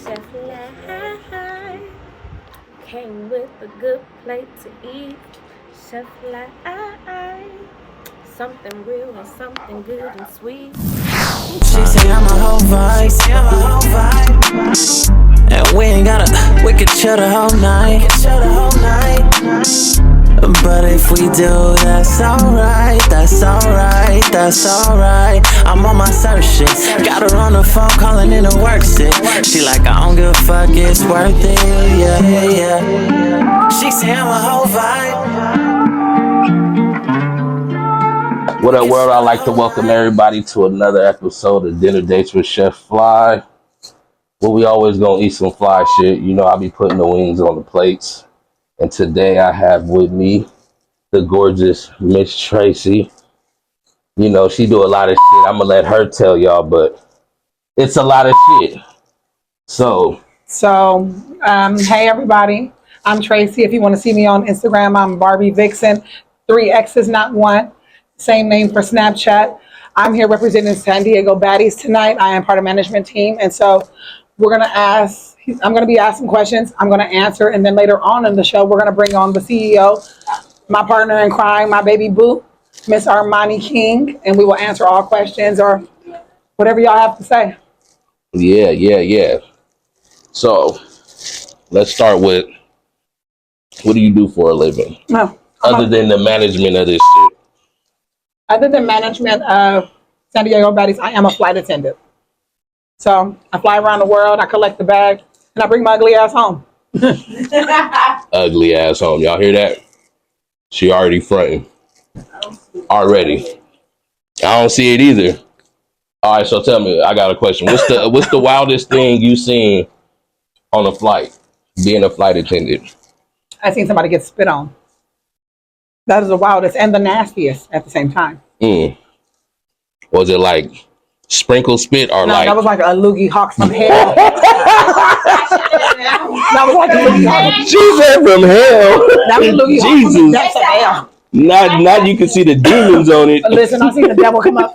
Chef Flii came with a good plate to eat. Chef Flii, something real and something good and sweet. She say I'm a whole vibe. And we could chill the whole night. But if we do, that's alright. I'm on my search shit. Got her on the phone calling in a work sick. She like, I don't give a fuck, it's worth it. Yeah. She say I'm a whole vibe. What up, world? I'd like to welcome everybody to another episode of Dinner Dates with Chef Flii. Well, we always gonna eat some fly shit. You know, I'll be putting the wings on the plates. And today I have with me the gorgeous Miss Tracy. You know, she do a lot of shit. I'm gonna let her tell y'all, but it's a lot of shit. So, hey everybody, I'm Tracy. If you want to see me on Instagram, I'm Barbie Vixen, 3 X's, not 1. Same name for Snapchat. I'm here representing San Diego Baddies tonight. I am part of management team, and so I'm gonna be asking questions. I'm gonna answer, and then later on in the show, we're gonna bring on the CEO, my partner in crime, my baby boo, Miss Armani King, and we will answer all questions or whatever y'all have to say. yeah. So, let's start with, what do you do for a living? Other than the management of this shit. Other than management of San Diego Baddies, I am a flight attendant. So I fly around the world, I collect the bag, and I bring my ugly ass home. Ugly ass home. Y'all hear that? She already fronting. Already. I don't see it either. All right, so tell me, I got a question. What's the wildest thing you seen on a flight, being a flight attendant? I seen somebody get spit on. That is the wildest and the nastiest at the same time. Was it like sprinkle spit or No, like? that was like a loogie hawk from hell. That was like a loogie hawk. She said from hell. That was a loogie hawk. Jesus. That's a hell. Not you can see the demons on it. Listen, I see the devil come up.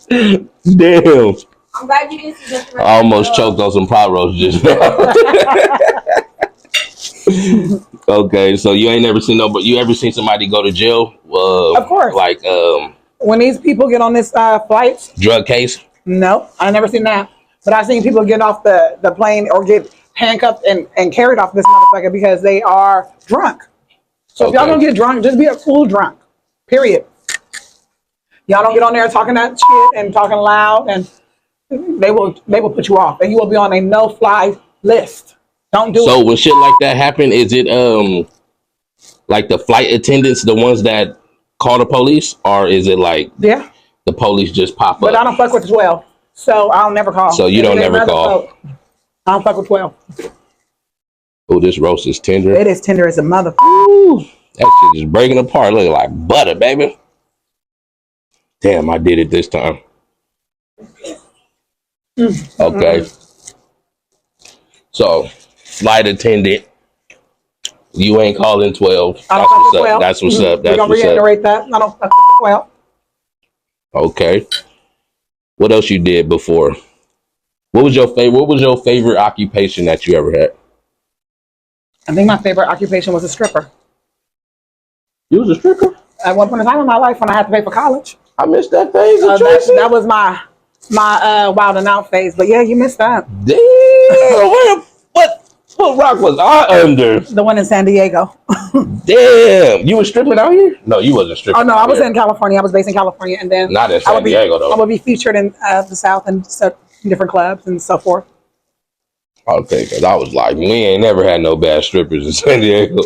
Damn. I'm glad you didn't see this. I almost choked on some pot roast just now. Okay, so you ain't never seen you ever seen somebody go to jail? Of course. Like When these people get on this flight, drug case? no, I never seen that. But I've seen people get off the plane or get handcuffed and carried off this motherfucker because they are drunk. So if y'all don't get drunk, just be a cool drunk. Period. Y'all don't get on there talking that shit and talking loud, and they will put you off, and you will be on a no-fly list. Don't do it. So when shit like that happen, is it like the flight attendants, the ones that call the police, or is it like the police just pop up? But I don't fuck with 12, so I don't never call. So you don't never call. I don't fuck with 12. Oh, this roast is tender. It is tender as a motherfucker. Ooh, that shit is breaking apart, looking like butter, baby. Damn, I did it this time. Okay. So, flight attendant, you ain't calling 12. I don't fuck with 12. That's what's up. We're going to reiterate that. I don't fuck with 12. Okay. What else you did before? What was your favorite occupation that you ever had? I think my favorite occupation was a stripper. You was a stripper? At one point in time in my life when I had to pay for college. I missed that phase. That was my wild and out phase. But yeah, you missed that. Damn. What rock was I under? The one in San Diego. Damn. You were stripping out here? No, you wasn't stripping. Oh no, I was in California. I was based in California, and then not in San Diego though. I would be featured in the South and different clubs and so forth. Okay, because I was like, we ain't never had no bad strippers in San Diego.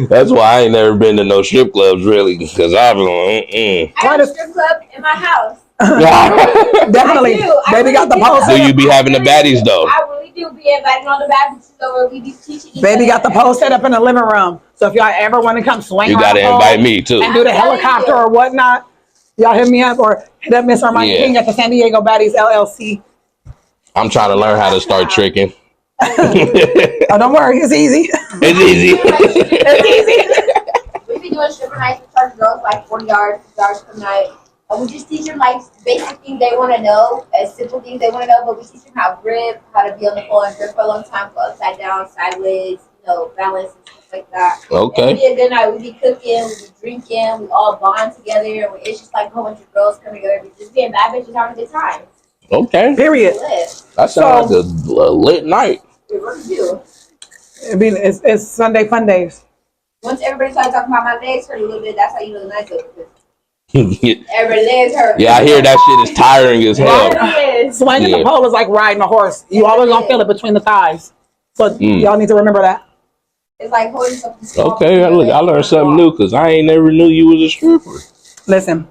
That's why I ain't never been to no strip clubs, really, because I've been like, I have a strip club in my house. Definitely. Baby got the post. Do you be having the baddies, though? I really do be inviting all the baddies over. We be teaching each Baby other. got the post set up in the living room. So if y'all ever want to come swing you got to invite me, too. And do the helicopter or whatnot, y'all hit me up or hit up Miss Armani King at the San Diego Baddies LLC. I'm trying to learn how to start tricking. Oh, don't worry. It's easy. It's easy. It's easy. We be doing stripper nights. We charge girls like $40 per night. We just teach them like basic things they want to know, as simple things they want to know. But we teach them how to grip, how to be on the pole and grip for a long time, go upside down, sideways, balance and stuff like that. Okay. It'd be a good night. We'd be cooking, we'd be drinking, we all bond together. It's just like a whole bunch of girls coming together, we just being bad bitches having a good time. Okay. Period. That sounds like a lit night. We really do. It's Sunday fun days. Once everybody started talking about my legs hurt a little bit, that's how you know the night's over. Everybody's legs hurt. Yeah, I hear that shit is tiring as hell. Swinging the pole is like riding a horse. You always gonna feel it between the thighs. So y'all need to remember that. It's like holding something small. Okay, I learned something new because I ain't never knew you was a stripper. Listen,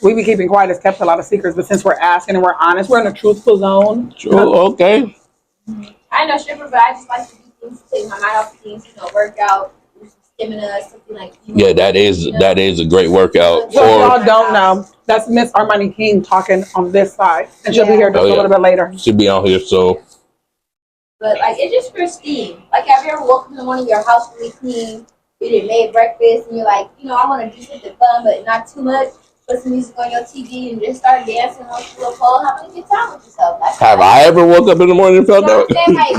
we be keeping quiet. It's kept a lot of secrets, but since we're asking and we're honest, we're in a truthful zone. True, okay. I ain't no stripper, but I just like to do things to take my mind off things, work out, do some stamina, something like Yeah, that is a great workout. What y'all don't know, that's Miss Armani King talking on this side, and she'll be here just a little bit later. She'll be on here soon. But like, it's just pristine. Like, have you ever woken up in the morning, your house really clean, you done made breakfast, and you're like, I want to do something fun, but not too much. Put some music on your TV and just start dancing on your little pole, having a good time with yourself. Have I ever woke up in the morning and felt that?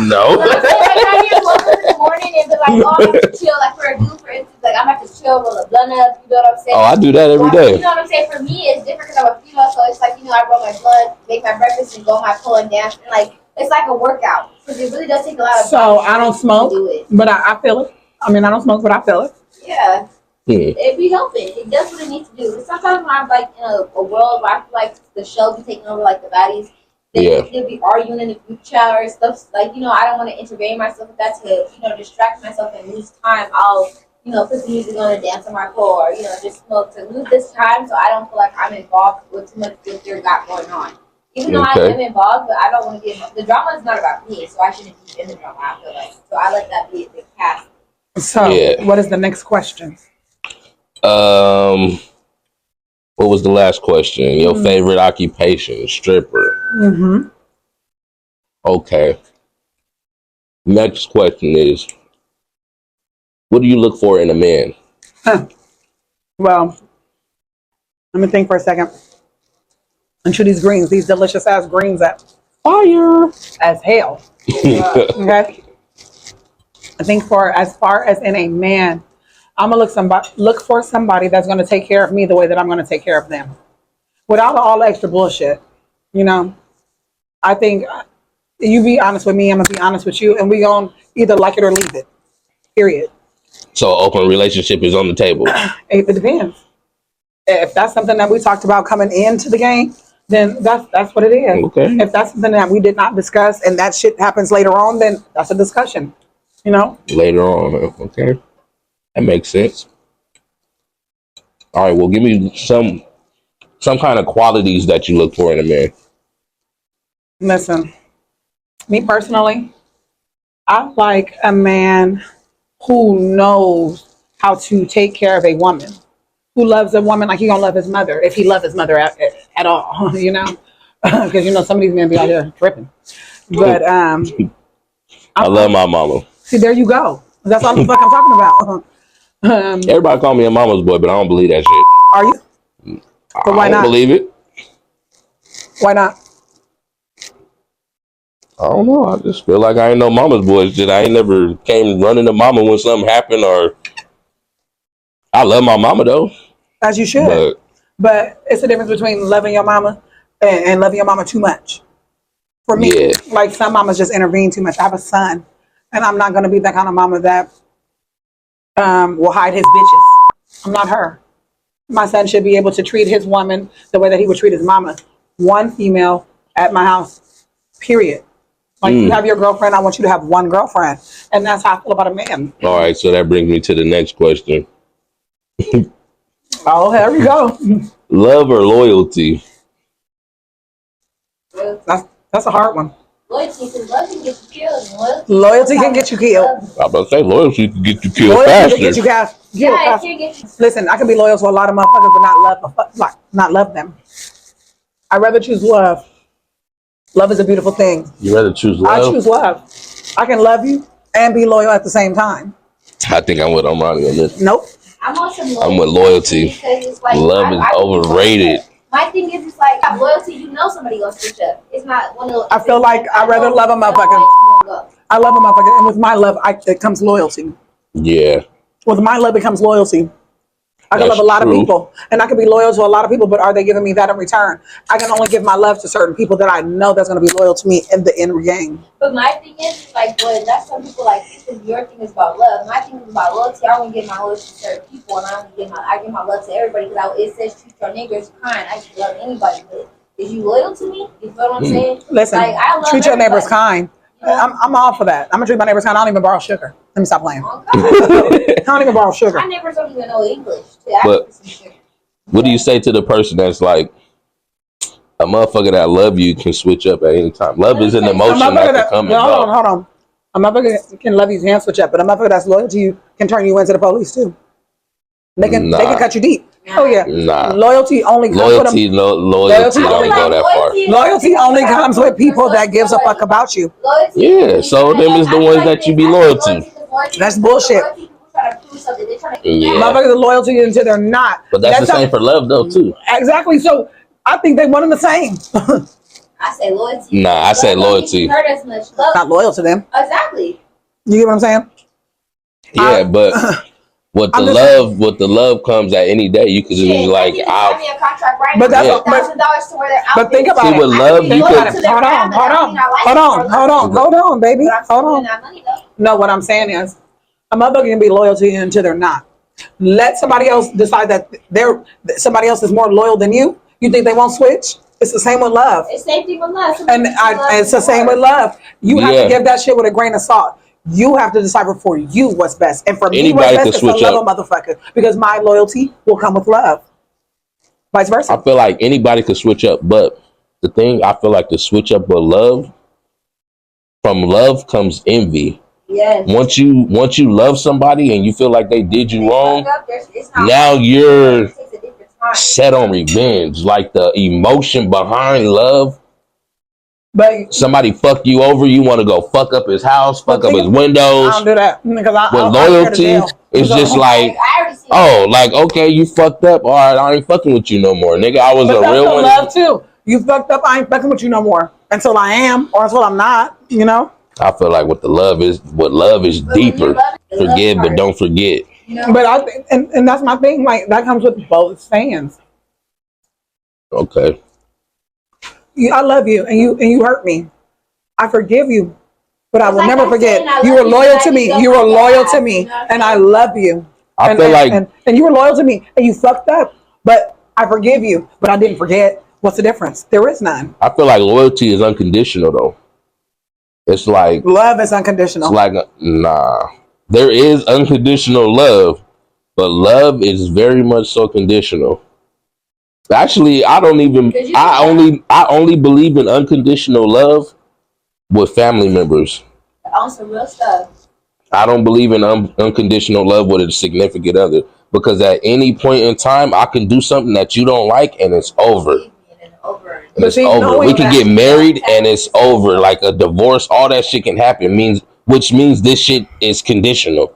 No. Like, have you ever woke up in the morning and be like, oh, I'm about to chill, like for a dude, for instance, like I'm about to chill, roll a blunt up, you know what I'm saying? Oh, I do that every day. You know what I'm saying? For me, it's different because I'm a female, so it's like, I roll my blunt, make my breakfast, and go on my pole and dance, and like, it's like a workout. Because it really does take a lot of So I don't smoke, but I feel it. I mean, I don't smoke, but I feel it. Yeah. It be helping. It does what it needs to do. Sometimes when I'm like in a world where I feel like the show be taking over like the baddies, they'll be arguing in the group chat or stuff. Like, I don't want to intervene myself with that to, distract myself and lose time. I'll, put the music on and dance on my pole or, just smoke to lose this time so I don't feel like I'm involved with too much what they're got going on. Even though I am involved, but I don't want to get the drama is not about me, so I shouldn't be in the drama, I feel like. So I let that be a big cast. So what is the next question? What was the last question? Your favorite occupation? Stripper. Okay. Next question is, what do you look for in a man? Well, let me think for a second. And chew these greens, these delicious ass greens at fire as hell. Okay. I think as far as in a man, I'm gonna look for somebody that's gonna take care of me the way that I'm gonna take care of them, without all the extra bullshit. I think you be honest with me, I'm gonna be honest with you, and we gonna either like it or leave it. Period. So open relationship is on the table. It depends. If that's something that we talked about coming into the game, then that's what it is. Okay. If that's something that we did not discuss and that shit happens later on, then that's a discussion. Later on, okay. That makes sense. All right, well, give me some kind of qualities that you look for in a man. Listen, me personally, I like a man who knows how to take care of a woman, who loves a woman like he gonna love his mother, if he loves his mother at all, because some of these men be out here tripping. But I love my mama. See, there you go. That's all the fuck I'm talking about. Everybody call me a mama's boy, but I don't believe that shit. Are you? But why I don't not? believe it. Why not? I don't know. I just feel like I ain't no mama's boy. Shit, I ain't never came running to mama when something happened, or I love my mama though. As you should. But it's the difference between loving your mama and loving your mama too much. For me, like some mamas just intervene too much. I have a son, and I'm not going to be that kind of mama that will hide his bitches. I'm not her. My son should be able to treat his woman the way that he would treat his mama. One female at my house, period. Like you have your girlfriend, I want you to have one girlfriend. And that's how I feel about a man. All right, so that brings me to the next question. Oh, here we go. Love or loyalty? That's a hard one. Loyalty can get you killed. Loyalty can get you killed. I was about to say loyalty can get you killed loyalty faster. Can get you killed faster. Listen, I can be loyal to a lot of motherfuckers, but not love them. I'd rather choose love. Love is a beautiful thing. You rather choose love? I choose love. I can love you and be loyal at the same time. I think I'm with Armani on this. Nope. I'm with loyalty. I'm with loyalty. Because it's like, love is overrated. My thing is, it's like loyalty. You know, somebody gonna switch up. It's not one of those. I feel like I'd rather love a motherfucker. I love a motherfucker, and with my love, it comes loyalty. Yeah. With my love, it comes loyalty. I can That's love a lot true. of people, and I can be loyal to a lot of people, but are they giving me that in return? I can only give my love to certain people that I know that's going to be loyal to me in the end game. But my thing is like, boy, that's some people like. Your thing is about love. My thing is about loyalty. I want to give my loyalty to certain people, and I give my love to everybody because it says treat your neighbors kind. I can love anybody, but is you loyal to me? You feel what I'm saying? Listen, like, I love treat your everybody. neighbors kind. I'm all for that. I'm gonna treat my neighbors kind. I don't even borrow sugar. Let me stop playing. Oh, I don't even borrow sugar. my neighbors don't even know English. But what do you say to the person that's like, a motherfucker that love you can switch up at any time? Love is an emotion that can come and go. Hold on. A motherfucker can love you and switch up, but a motherfucker that's loyal to you can turn you into the police too. They can cut you deep. Oh yeah. Nah. Loyalty only comes Loyalty don't go that far. Loyalty only comes with people that gives a fuck about you. Yeah, so them is the ones that you be loyal to. That's bullshit. Yeah. Motherfuckers are loyal to you until they're not. But that's the same for love though too. Exactly. So I think they one and the same. I say loyalty. Nah, I say loyalty. Hurt as much. Love. Not loyal to them. Exactly. You get what I'm saying? Yeah, but with the love comes at any day. You could just be like, me a contract right but now. that's $1,000 to where they're out. But think about it. With love, you could. Hold on, baby. Hold on. No, what I'm saying is, a motherfucker can be loyal to you until they're not. Let somebody else decide that somebody else is more loyal than you. You think they won't switch? It's the same with love. It's the same thing with love. And it's the same with love. You have to give that shit with a grain of salt. You have to decipher for you what's best. And for me, what's best is to love a motherfucker. Because my loyalty will come with love. Vice versa. I feel like anybody could switch up. But the thing, I feel like to switch up with love, from love comes envy. Yes. Once you love somebody and you feel like they did you wrong, now you're set on revenge. Like the emotion behind love. But somebody fuck you over, you want to go fuck up his house, fuck up his windows. I don't do that because but loyalty is just like, oh, like okay, you fucked up. All right, I ain't fucking with you no more, nigga. I was a real one. Love too. You fucked up. I ain't fucking with you no more until I am, or until I'm not. You know. I feel like what love is deeper. Forgive, but don't forget. But I think, and that's my thing. Like that comes with both stands. Okay. I love you, and you hurt me. I forgive you, but I will never forget. You were loyal to me. You were loyal to me, and I love you. I feel like, and you were loyal to me, and you fucked up, but I forgive you, but I didn't forget. What's the difference? There is none. I feel like loyalty is unconditional, though. It's like love is unconditional. It's like nah. There is unconditional love, but love is very much so conditional. Actually, I only believe in unconditional love with family members. On some real stuff. I don't believe in unconditional love with a significant other, because at any point in time, I can do something that you don't like, and it's over. And it's over. We can get married, and it's over. Like a divorce, all that shit can happen. Which means this shit is conditional.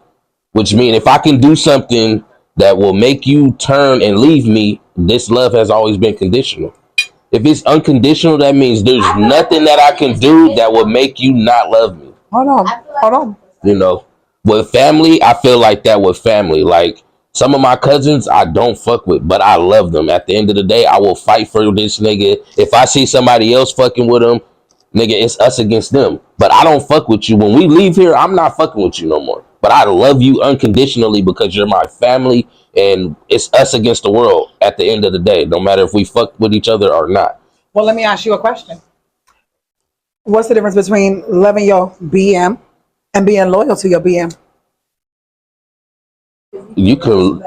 Which means if I can do something that will make you turn and leave me, this love has always been conditional. If it's unconditional, that means there's nothing that I can do that will make you not love me. Hold on. You know, with family, I feel like that with family. Like some of my cousins, I don't fuck with, but I love them. At the end of the day, I will fight for this nigga. If I see somebody else fucking with them, nigga, it's us against them. But I don't fuck with you. When we leave here, I'm not fucking with you no more. But I love you unconditionally because you're my family, and it's us against the world at the end of the day, no matter if we fuck with each other or not. Well, let me ask you a question. What's the difference between loving your BM and being loyal to your BM? You can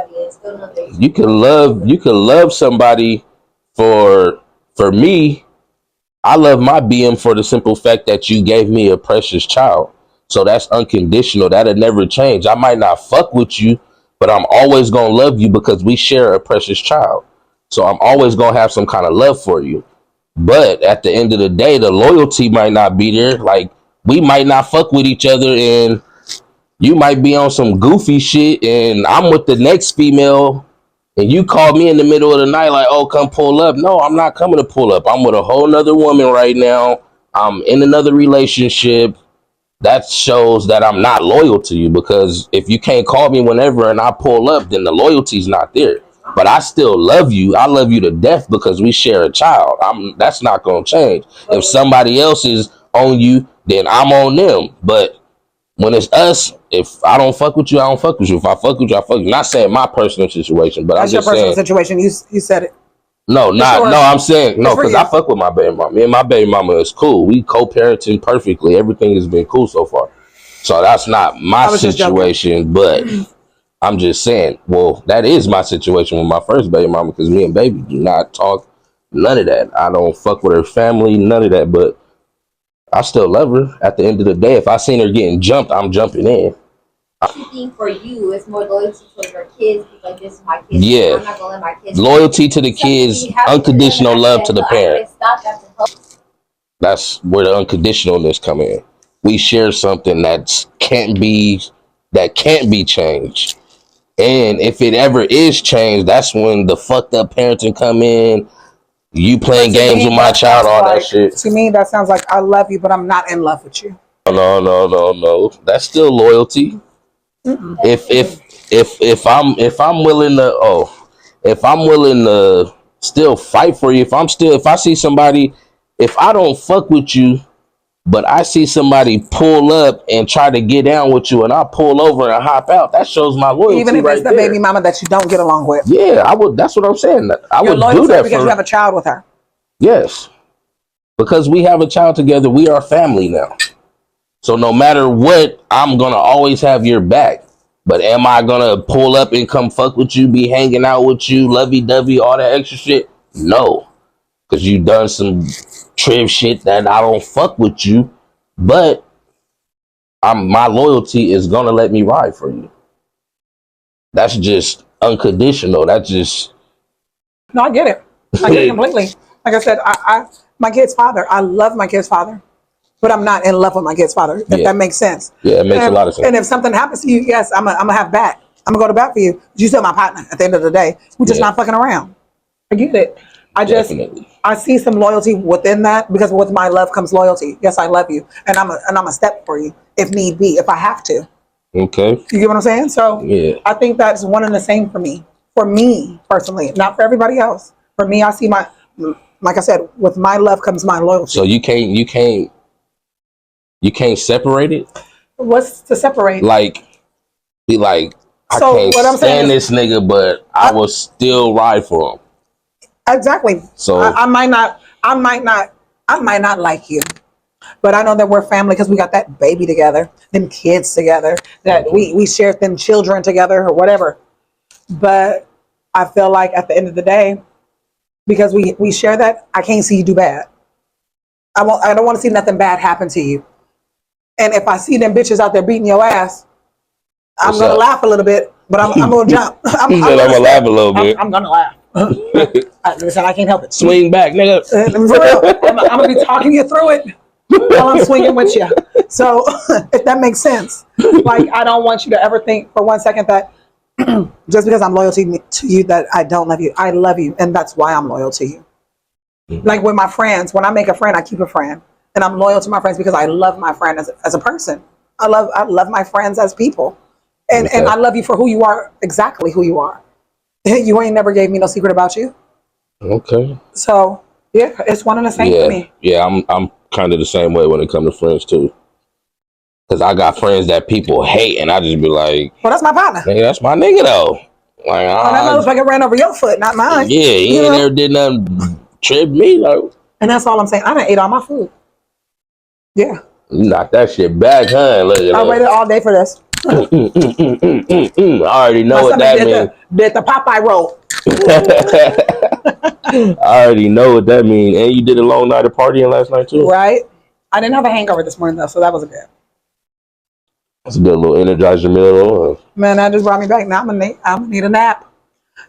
love somebody for me. I love my BM for the simple fact that you gave me a precious child. So that's unconditional. That'll never change. I might not fuck with you, but I'm always going to love you because we share a precious child. So I'm always going to have some kind of love for you. But at the end of the day, the loyalty might not be there. Like we might not fuck with each other, and you might be on some goofy shit, and I'm with the next female and you call me in the middle of the night like, oh, come pull up. No, I'm not coming to pull up. I'm with a whole nother woman right now. I'm in another relationship. That shows that I'm not loyal to you, because if you can't call me whenever and I pull up, then the loyalty's not there. But I still love you. I love you to death because we share a child. That's not gonna change. If somebody else is on you, then I'm on them. But when it's us, if I don't fuck with you, I don't fuck with you. If I fuck with you, I fuck with you. Not saying my personal situation, but That's I'm your just personal saying. situation. You said it. No, It's not no. yours. I'm saying no It's for because I you. fuck with my baby mama. Me and my baby mama is cool. We co-parenting perfectly. Everything has been cool so far. So that's not my I was just joking. situation, but I'm just saying. Well, that is my situation with my first baby mama, because me and baby do not talk. None of that. I don't fuck with her family. None of that. But I still love her. At the end of the day, if I seen her getting jumped, I'm jumping in. You think for you it's more loyalty to your kids, like this is my kids. Yeah. I'm not gonna let my kids. Loyalty to the kids, unconditional love to the parent. That's where the unconditionalness come in. We share something that can't be changed. And if it ever is changed, that's when the fucked up parenting come in. You But playing to games me, with my that child, sounds all that like shit. to me that sounds like I love you, but I'm not in love with you. No. That's still loyalty. Mm-mm. If I'm willing to if I'm willing to still fight for you, if I see somebody, if I don't fuck with you, but I see somebody pull up and try to get down with you, and I pull over and hop out, that shows my Even loyalty if it's right the baby there. mama that you don't get along with, Yeah, I would. That's what I'm saying. I you're would loyal do to her that because you have for, a child with her. yes, because we have a child together. We are family now. So no matter what, I'm gonna always have your back. But am I gonna pull up and come fuck with you, be hanging out with you, lovey dovey, all that extra shit? No, because you done some trip shit that I don't fuck with you. But my loyalty is gonna let me ride for you. That's just unconditional. That's just No, I get it. I get it completely. Like I said, I my kid's father. I love my kid's father, but I'm not in love with my kid's father. If yeah, that makes sense. yeah. It makes a lot of And sense. if something happens to you, yes, I'm gonna have back. I'm gonna go to bat for you. You still my partner. At the end of the day, we're just Yeah, not fucking around. I get it. definitely. I see some loyalty within that, because with my love comes loyalty. Yes, I love you, and I'm a step for you if need be, if I have to. Okay. You get what I'm saying? So Yeah. I think that's one and the same for me. For me personally, not for everybody else. For me, I see like I said, with my love comes my loyalty. So you can't separate it. What's to separate? Like, be like, I So can't what I'm saying stand is, this nigga, but I will still ride for him. exactly. So I might not like you, but I know that we're family because we got that baby together, them kids together, that okay. we shared them children together or whatever. But I feel like at the end of the day, because we share that, I can't see you do bad. I don't want to see nothing bad happen to you. And if I see them bitches out there beating your ass, I'm What's gonna up? laugh a little bit, but I'm gonna jump. He said I'm gonna laugh a little bit. I'm gonna laugh. Listen, I can't help it. Swing back, nigga. For real, I'm gonna be talking you through it while I'm swinging with you. So if that makes sense, like I don't want you to ever think for 1 second that just because I'm loyal to you that I don't love you. I love you, and that's why I'm loyal to you. Like with my friends, when I make a friend, I keep a friend, and I'm loyal to my friends because I love my friend as a person. I love my friends as people, and Okay. I love you for who you are, exactly who you are. You ain't never gave me no secret about you. Okay. So yeah, it's one and the same for me. Yeah. I'm kind of the same way when it comes to friends too. Cause I got friends that people hate, and I just be like, Well, that's my partner. nigga, that's my nigga though. Like, Oh, that motherfucker ran over your foot, not mine. yeah, he You ain't know? never did nothing trip me though. And that's all I'm saying. I done ate all my food. Yeah. You knock that shit back, huh? Look at I that. waited all day for this. I already know My what stomach that means. did the Popeye roll. I already know what that means. And you did a long night of partying last night too. Right? I didn't have a hangover this morning though, so that was good. That's a good little energizer meal. Man, that just brought me back. Now I'm gonna need a nap.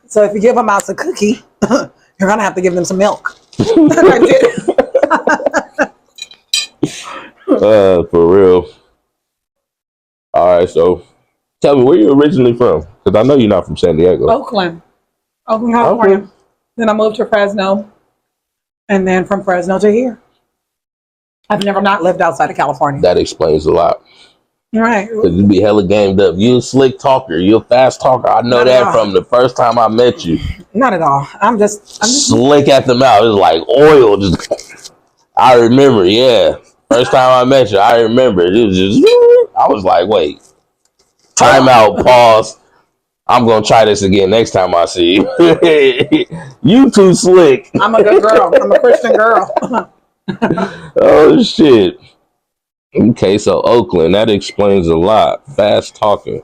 So if you give them out a cookie, you're gonna have to give them some milk. For real. All right, so tell me where you originally from, because I know you're not from San Diego. Oakland. Oakland, California. Then I moved to Fresno, and then from Fresno to here. I've never not lived outside of California. That explains a lot. Right. Cause you be hella gamed up. You a slick talker. You a fast talker. I know that from the first time I met you. Not at all. I'm just slick at the mouth. It's like oil. Just I remember, yeah. First time I met you, I remember. It was just I was like, wait. Time out, pause. I'm gonna try this again next time I see you. You too slick. I'm a good girl. I'm a Christian girl. Oh shit. Okay, so Oakland, that explains a lot. Fast talking.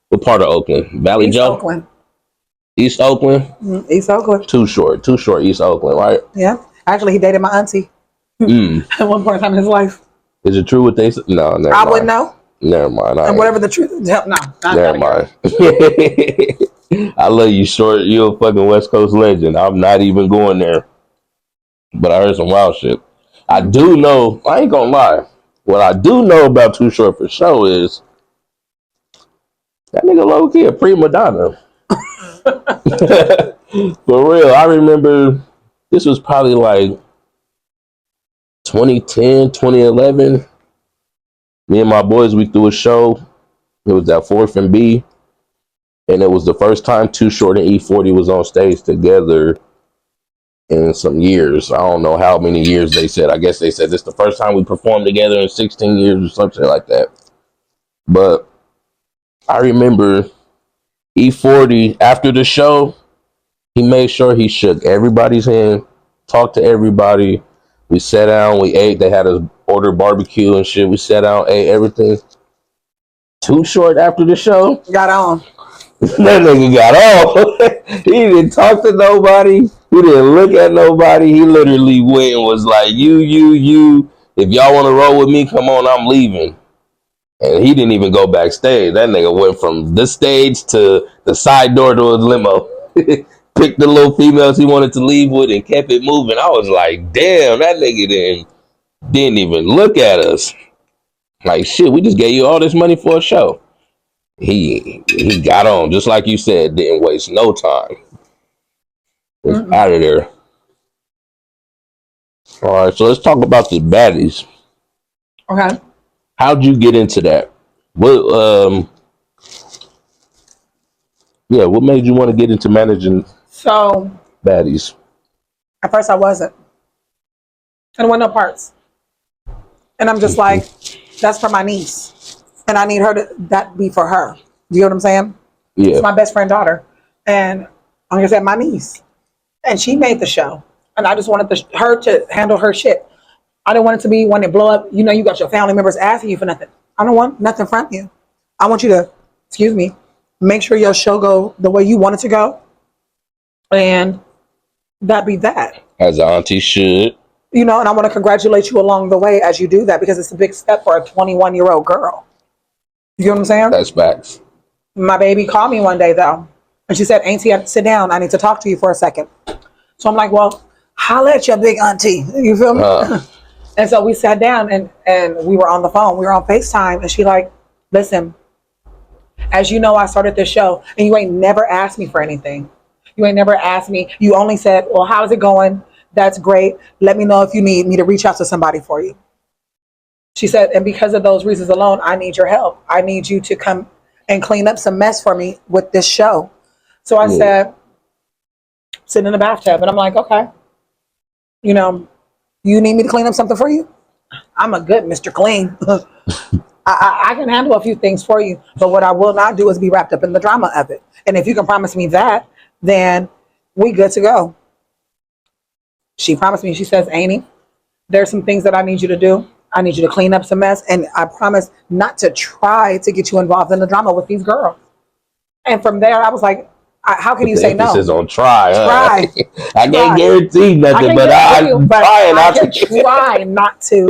What part of Oakland? Valley East Joe? Oakland. East Oakland? East Oakland. Too short, East Oakland, right? Yeah. Actually, he dated my auntie at one point in time in his life. Is it true what they said? No, never mind. I wouldn't know. Never mind. And whatever the truth is, no. Never mind. I love you, short. You're a fucking West Coast legend. I'm not even going there. But I heard some wild shit. I do know, I ain't gonna lie. What I do know about Too Short for Show is that nigga low key a prima donna. For real. I remember this was probably like 2010, 2011. Me and my boys, we threw a show. It was at 4th and B. And it was the first time Too Short and E40 was on stage together in some years. I don't know how many years they said. I guess they said this the first time we performed together in 16 years or something like that. But I remember E40 after the show, he made sure he shook everybody's hand, talked to everybody. We sat down, we ate. They had us order barbecue and shit. We sat down, ate everything. Too Short after the show. Got on. That nigga got off. He didn't talk to nobody. He didn't look at nobody. He literally went and was like, you. If y'all want to roll with me, come on, I'm leaving. And he didn't even go backstage. That nigga went from the stage to the side door to his limo. Picked the little females he wanted to leave with and kept it moving. I was like, damn, that nigga didn't even look at us. Like, shit, we just gave you all this money for a show. He got on, just like you said, didn't waste no time. Was out of there. All right, so let's talk about the baddies. Okay. How'd you get into that? What what made you want to get into managing baddies? At first I wasn't. I don't want no parts. And I'm just like, that's for my niece. And I need her to that be for her. You know what I'm saying? Yeah. It's my best friend's daughter. And like I said, my niece. And she made the show. And I just wanted her to handle her shit. I didn't want it to be one that blow up. You know, you got your family members asking you for nothing. I don't want nothing from you. I want you to, make sure your show go the way you want it to go. And that be that. As an auntie should. You know, and I want to congratulate you along the way as you do that because it's a big step for a 21-year-old girl. You know what I'm saying? That's facts. My baby called me one day, though. And she said, Auntie, sit down. I need to talk to you for a second. So I'm like, well, holla at your big auntie. You feel me? And so we sat down and we were on the phone. We were on FaceTime. And she like, listen, as you know, I started this show. And you ain't never asked me for anything. You ain't never asked me. You only said, well, how's it going? That's great. Let me know if you need me to reach out to somebody for you. She said, and because of those reasons alone, I need your help. I need you to come and clean up some mess for me with this show. So I said, sit in the bathtub. And I'm like, okay, you know, you need me to clean up something for you? I'm a good Mr. Clean. I can handle a few things for you. But what I will not do is be wrapped up in the drama of it. And if you can promise me that, then we good to go. She promised me, she says, Amy, there's some things that I need you to do. I need you to clean up some mess. And I promise not to try to get you involved in the drama with these girls. And from there, I was like, how can you say no? Emphasis on try. Try. I can't guarantee nothing, but I'm trying not to. Try not to,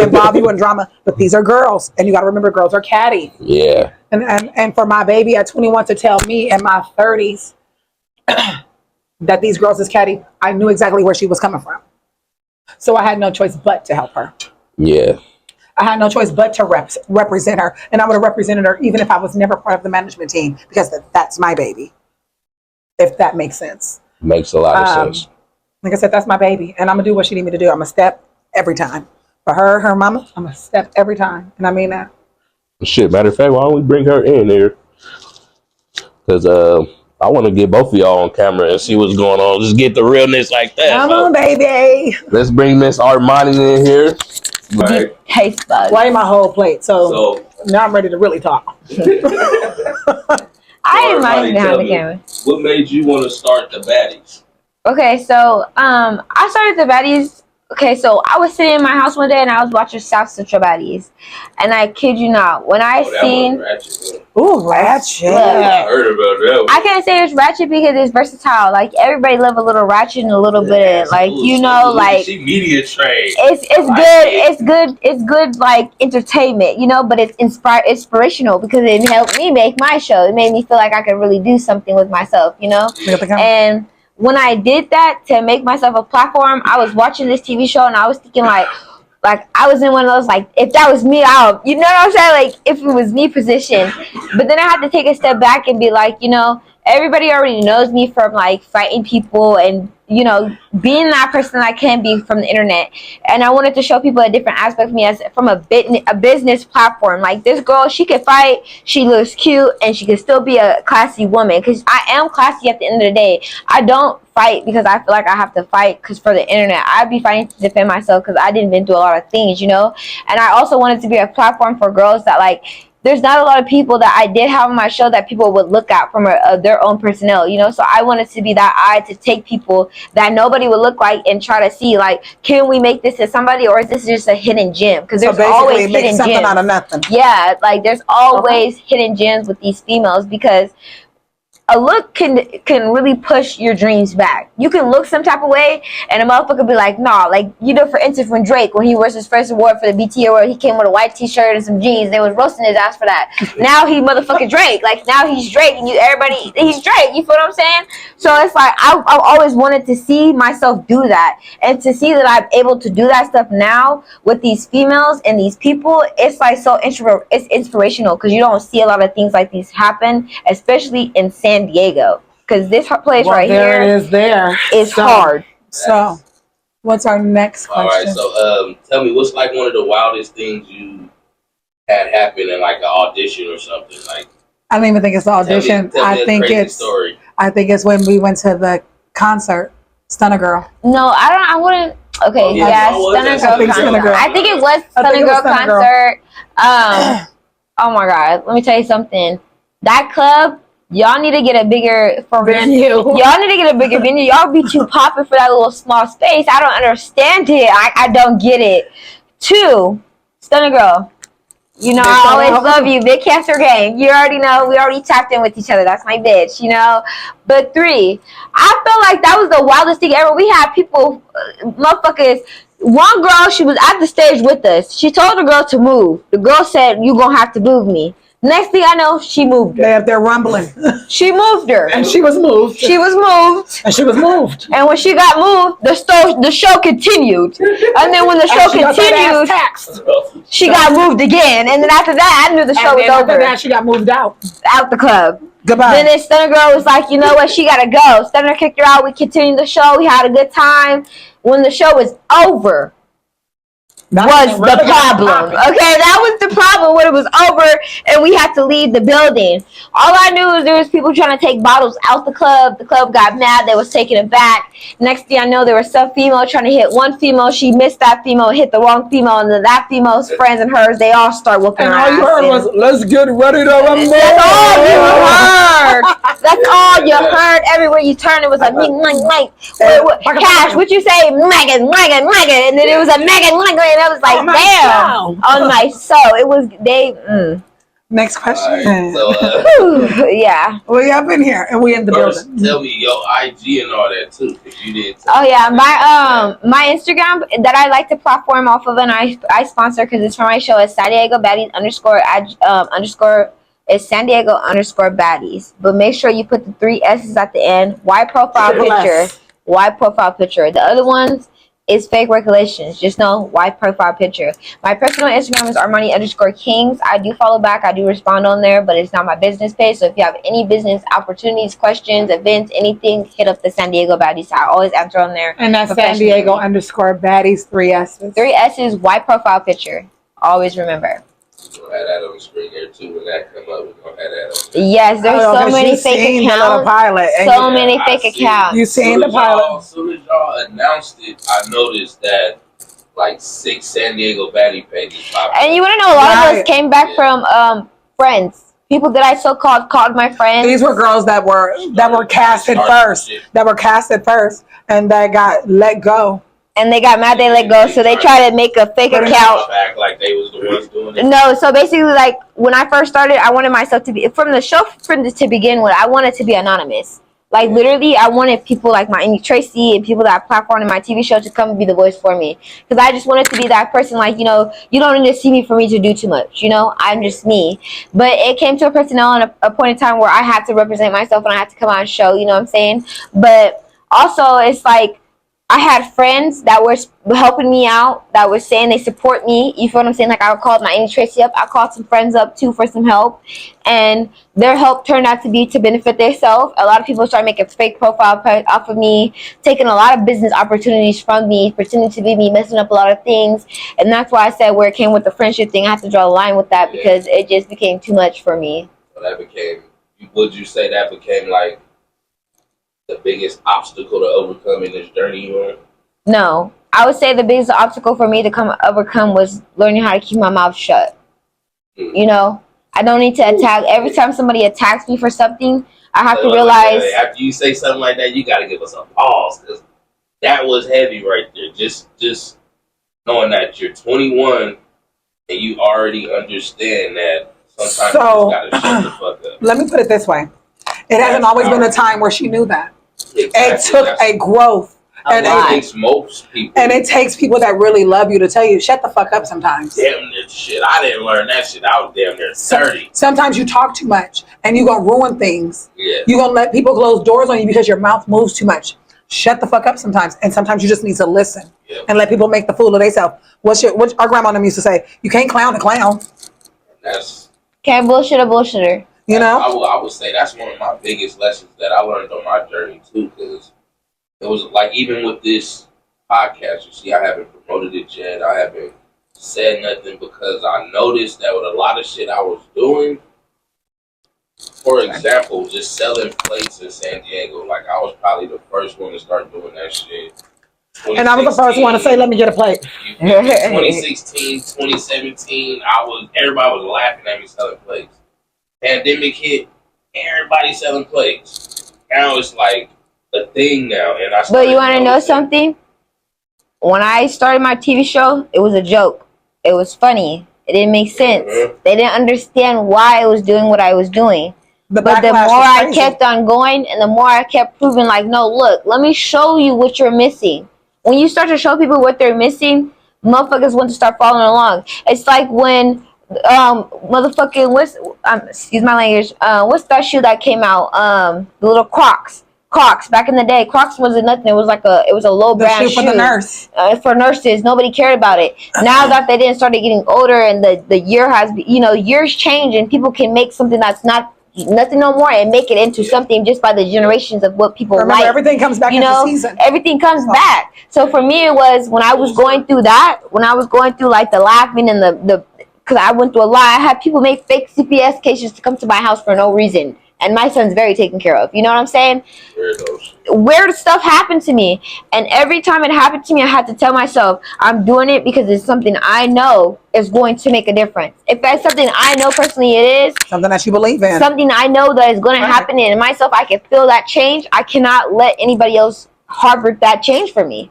involve you in drama. But these are girls. And you got to remember, girls are catty. Yeah. And for my baby at 21 to tell me in my 30s that these girls is catty, I knew exactly where she was coming from. So I had no choice but to help her. Yeah. I had no choice but to represent her. And I would have represented her even if I was never part of the management team because that's my baby. if that makes sense. Makes a lot of sense. Like I said, that's my baby, and I'm gonna do what she need me to do. I'm a step every time. For her mama, I'm a step every time, and I mean that. Shit, matter of fact, why don't we bring her in here? Because I want to get both of y'all on camera and see what's going on. Just get the realness like that. Come on, baby. Let's bring Miss Armani in here. Right. Taste buds. Why my whole plate? So now I'm ready to really talk. I am mind behind the camera. What made you want to start the baddies? Okay, so I started the baddies. Okay, so I was sitting in my house one day and I was watching South Central Baddies, and I kid you not, when I seen ratchet. I heard about that one. I can't say it's ratchet because it's versatile. Like everybody love a little ratchet and a little bit of, like, you know, like she media trained. It's good like entertainment, you know, but it's inspirational because it helped me make my show. It made me feel like I could really do something with myself, you know, and when I did that to make myself a platform, I was watching this TV show and I was thinking like I was in one of those, like, if that was me, you know what I'm saying? Like, if it was me position. But then I had to take a step back and be like, you know, everybody already knows me from, like, fighting people and, you know, being that person I can be from the internet. And I wanted to show people a different aspect of me as from a business platform. Like, this girl, she could fight, she looks cute, and she could still be a classy woman. Because I am classy at the end of the day. I don't fight because I feel like I have to fight because for the internet. I'd be fighting to defend myself because I didn't been through a lot of things, you know. And I also wanted to be a platform for girls that, like, there's not a lot of people that I did have on my show that people would look at from their own personnel, you know. So I wanted to be that eye to take people that nobody would look like and try to see, like, can we make this as somebody, or is this just a hidden gem? Because there's always hidden something gems out of nothing. Yeah, like there's always hidden gems with these females, because a look can really push your dreams back. You can look some type of way and a motherfucker be like, nah, like, you know, for instance, when Drake, when he was his first award for the BT Award, he came with a white t-shirt and some jeans. They was roasting his ass for that. Now he motherfucking Drake. Like, now he's Drake and he's Drake. You feel what I'm saying? So it's like, I've always wanted to see myself do that. And to see that I'm able to do that stuff now with these females and these people, it's like it's inspirational, because you don't see a lot of things like these happen, especially in San Diego, because this place right here is hard. So, what's our next question? All right, so tell me, what's like one of the wildest things you had happen in, like, an audition or something? Like, I don't even think it's the audition. I think it's when we went to the concert, Stunner Girl. No, I wouldn't. Okay, Stunner Girl. I think it was Stunner Girl concert. Oh my God, let me tell you something. That club, y'all need to get a bigger venue. Y'all need to get a bigger venue. Y'all be too popping for that little small space. I don't understand it. I don't get it. 2, Stunner Girl. You know, I always love you. Big Cancer Gang. You already know. We already tapped in with each other. That's my bitch, you know. But 3, I felt like that was the wildest thing ever. We had people, motherfuckers. One girl, she was at the stage with us. She told the girl to move. The girl said, "You gonna have to move me." Next thing I know, she moved her. They're rumbling. She moved her. And she was moved. She was moved. And she was moved. And when she got moved, the show continued. And then when the show continued, she got moved again. And then after that, I knew the show was over. After that, she got moved out the club. Goodbye. Then this Stunner Girl was like, you know what? She gotta go. Stunner kicked her out. We continued the show. We had a good time. When the show was over, was the problem. Okay, that was the problem when it was over and we had to leave the building. All I knew was there was people trying to take bottles out the club. The club got mad. They was taking it back. Next thing I know, there was some female trying to hit one female. She missed that female, hit the wrong female, and then that female's friends and hers, they all start whooping her ass. And all you heard was, "Let's get ready to rumble." That's all you heard. That's all you heard. Everywhere you turned, it was like, Cash, what you say? Megan. And then it was a Megan, and I was like, damn. On my soul. It was, Next question. Right, so, yeah. We up in here and we in the building. Tell me your IG and all that too, if you didn't. Oh yeah, my Instagram that I like to platform off of, and I sponsor because it's for my show, is San Diego Baddies _ is San Diego _ Baddies. But make sure you put the 3 S's at the end. Y profile picture. The other ones, It's fake regulations. Just know white profile picture. My personal Instagram is Armani_Kings. I do follow back. I do respond on there, but it's not my business page. So if you have any business opportunities, questions, events, anything, hit up the San Diego Baddies. I always answer on there. And that's San Diego _Baddies, 3 S's. 3 S's, white profile picture. Always remember. We're gonna have that on the screen here too. When that come up, we're gonna have that on. Yes, there's so many fake accounts. Pilot, so many fake accounts. You seen the pilot? As soon as y'all announced it, I noticed that like 6 San Diego baddie pages popped up. And you want to know, a lot of us came back from friends. People that I so-called called my friends. These were girls that were casted first. That were casted first, and that got let go. And they got mad they let go, so they tried to make a fake account. Act like they was the ones doing it. No, so basically, like, when I first started, I wanted myself to be, from the show, to begin with, I wanted to be anonymous. Like, literally, I wanted people like my Tracy and people that I platformed in my TV show to come and be the voice for me. Because I just wanted to be that person, like, you know, you don't need to see me for me to do too much, you know? I'm just me. But it came to a personnel and a point in time where I had to represent myself and I had to come out and show, you know what I'm saying? But also, it's like, I had friends that were helping me out, that were saying they support me. You feel what I'm saying? Like, I called my Auntie Tracy up. I called some friends up, too, for some help. And their help turned out to be to benefit themselves. A lot of people started making fake profile off of me, taking a lot of business opportunities from me, pretending to be me, messing up a lot of things. And that's why I said where it came with the friendship thing, I have to draw a line with that because it just became too much for me. So that became, would you say that became, like, the biggest obstacle to overcome in this journey you on? No. I would say the biggest obstacle for me to overcome was learning how to keep my mouth shut. You know? I don't need to attack. Every time somebody attacks me for something, I have to realize... After you say something like that, you got to give us a pause, because that was heavy right there. Just knowing that you're 21 and you already understand that sometimes you just got to shut the fuck up. Let me put it this way. It hasn't always been a time where she knew that. Exactly. It took a growth. And it takes most people. And it takes people that really love you to tell you, shut the fuck up sometimes. Damn near shit. I didn't learn that shit. I was damn near 30. Sometimes you talk too much and you're going to ruin things. Yeah. You're going to let people close doors on you because your mouth moves too much. Shut the fuck up sometimes. And sometimes you just need to listen and let people make the fool of themselves. What our grandma used to say, you can't clown a clown. Can't bullshit a bullshitter. You know? I would say that's one of my biggest lessons that I learned on my journey too, because it was like, even with this podcast, you see, I haven't promoted it yet. I haven't said nothing because I noticed that with a lot of shit I was doing, for example, just selling plates in San Diego, like I was probably the first one to start doing that shit. And I was the first one to say, let me get a plate. 2016, 2017, everybody was laughing at me selling plates. Pandemic hit, everybody selling plates. Now it's like a thing now, and But you want to know something? When I started my TV show, it was a joke. It was funny. It didn't make sense. They didn't understand why I was doing what I was doing. But the more I kept on going, and the more I kept proving, like, no, look, let me show you what you're missing. When you start to show people what they're missing, motherfuckers want to start following along. It's like when motherfucking excuse my language, what's that shoe that came out, the little Crocs back in the day. Crocs wasn't nothing. It was a low brand shoe for the nurse, for nurses. Nobody cared about it. Now that they didn't start getting older and the year has, years change and people can make something that's nothing no more and make it into something just by the generations of what people like. Everything comes back into season. Everything comes back. So for me, it was when I was going through like the laughing and the because I went through a lot. I had people make fake CPS cases to come to my house for no reason. And my son's very taken care of. You know what I'm saying? Weird stuff happened to me. And every time it happened to me, I had to tell myself, I'm doing it because it's something I know is going to make a difference. If that's something I know personally it is. Something that you believe in. Something I know that is going to happen in myself. I can feel that change. I cannot let anybody else harbor that change for me.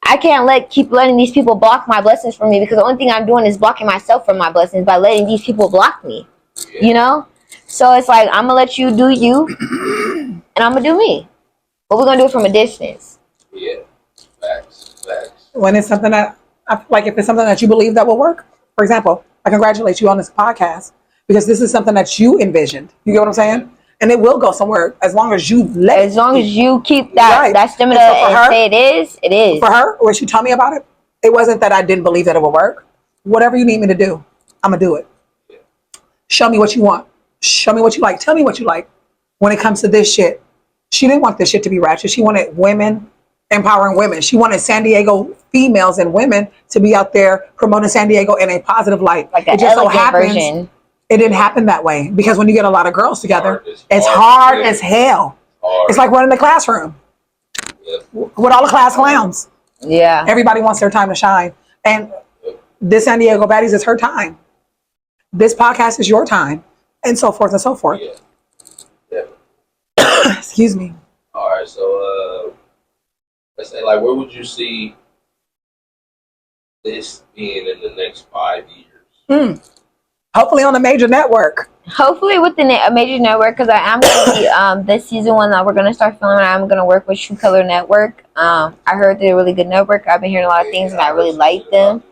I can't keep letting these people block my blessings from me, because the only thing I'm doing is blocking myself from my blessings by letting these people block me. You know? So it's like, I'm going to let you do you, and I'm going to do me. But we're going to do it from a distance. Yeah. Facts. When it's something that, like if it's something that you believe that will work, for example, I congratulate you on this podcast, because this is something that you envisioned. You get what I'm saying? and it will go somewhere as long as you let it. As long as you keep that stamina and say it is, it is. For her, when she told me about it, it wasn't that I didn't believe that it would work. Whatever you need me to do, I'm gonna do it. Show me what you want. Show me what you like. Tell me what you like. When it comes to this shit, she didn't want this shit to be ratchet. She wanted women empowering women. She wanted San Diego females and women to be out there promoting San Diego in a positive light. Like an elegant version. It didn't happen that way, because when you get a lot of girls together, it's hard as hell. It's like running the classroom with all the class clowns. Yeah. Everybody wants their time to shine. And this San Diego Baddies is her time. This podcast is your time. And so forth and so forth. Yeah. Excuse me. All right, so let's say, like, where would you see this being in the next 5 years? Hopefully on a major network. Hopefully with a major network, because I am going to be, this season one that we're going to start filming, I'm going to work with True Color Network. I heard they're a really good network. I've been hearing a lot of things, and I really like them.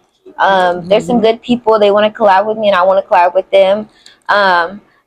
There's some good people. They want to collab with me, and I want to collab with them.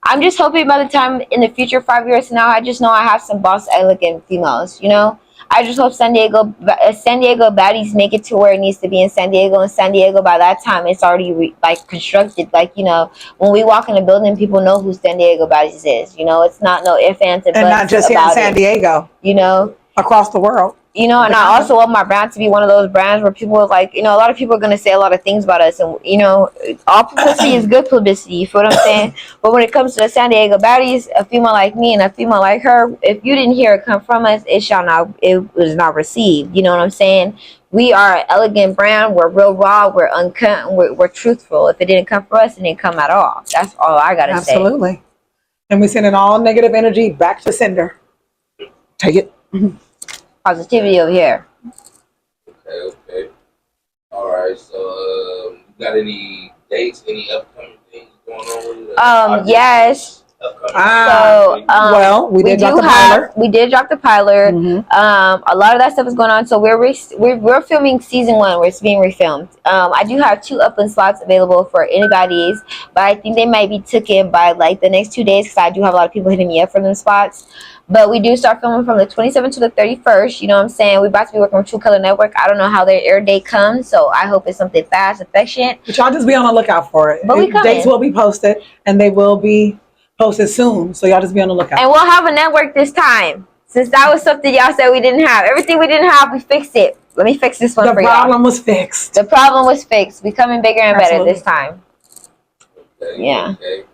I'm just hoping by the time in the future, 5 years from now, I just know I have some boss, elegant females, you know? I just hope San Diego Baddies make it to where it needs to be in San Diego. And San Diego, by that time, it's already constructed. Like, you know, when we walk in a building, people know who San Diego Baddies is. You know, it's not no ifs, ands, and buts. And not just here in San Diego. You know, across the world. You know, and I also want my brand to be one of those brands where people are like, you know, a lot of people are going to say a lot of things about us. And, you know, all publicity is good publicity. You feel what I'm saying? But when it comes to the San Diego Baddies, a female like me and a female like her, if you didn't hear it come from us, it was not received. You know what I'm saying? We are an elegant brand. We're real raw. We're uncut. And we're truthful. If it didn't come from us, it didn't come at all. That's all I got to say. Absolutely. And we sending all negative energy back to sender. Take it. Positivity over here. Okay. All right. So, you got any dates? Any upcoming things going on with it? Yes. Well, we did drop the pilot. We did drop the pilot. A lot of that stuff is going on. So we're filming season 1. It's being refilmed. I do have 2 upland slots available for anybody's, but I think they might be taken by like the next 2 days, because I do have a lot of people hitting me up for them spots. But we do start filming from the 27th to the 31st. You know what I'm saying? We're about to be working with True Color Network. I don't know how their air date comes, so I hope it's something fast, affectionate. But y'all just be on the lookout for it. But dates will be posted, and they will be posted soon. So y'all just be on the lookout. And we'll have a network this time, since that was something y'all said we didn't have. Everything we didn't have, we fixed it. Let me fix this one for y'all. The problem was fixed. The problem was fixed. We're coming bigger and better this time. Okay, yeah. Okay.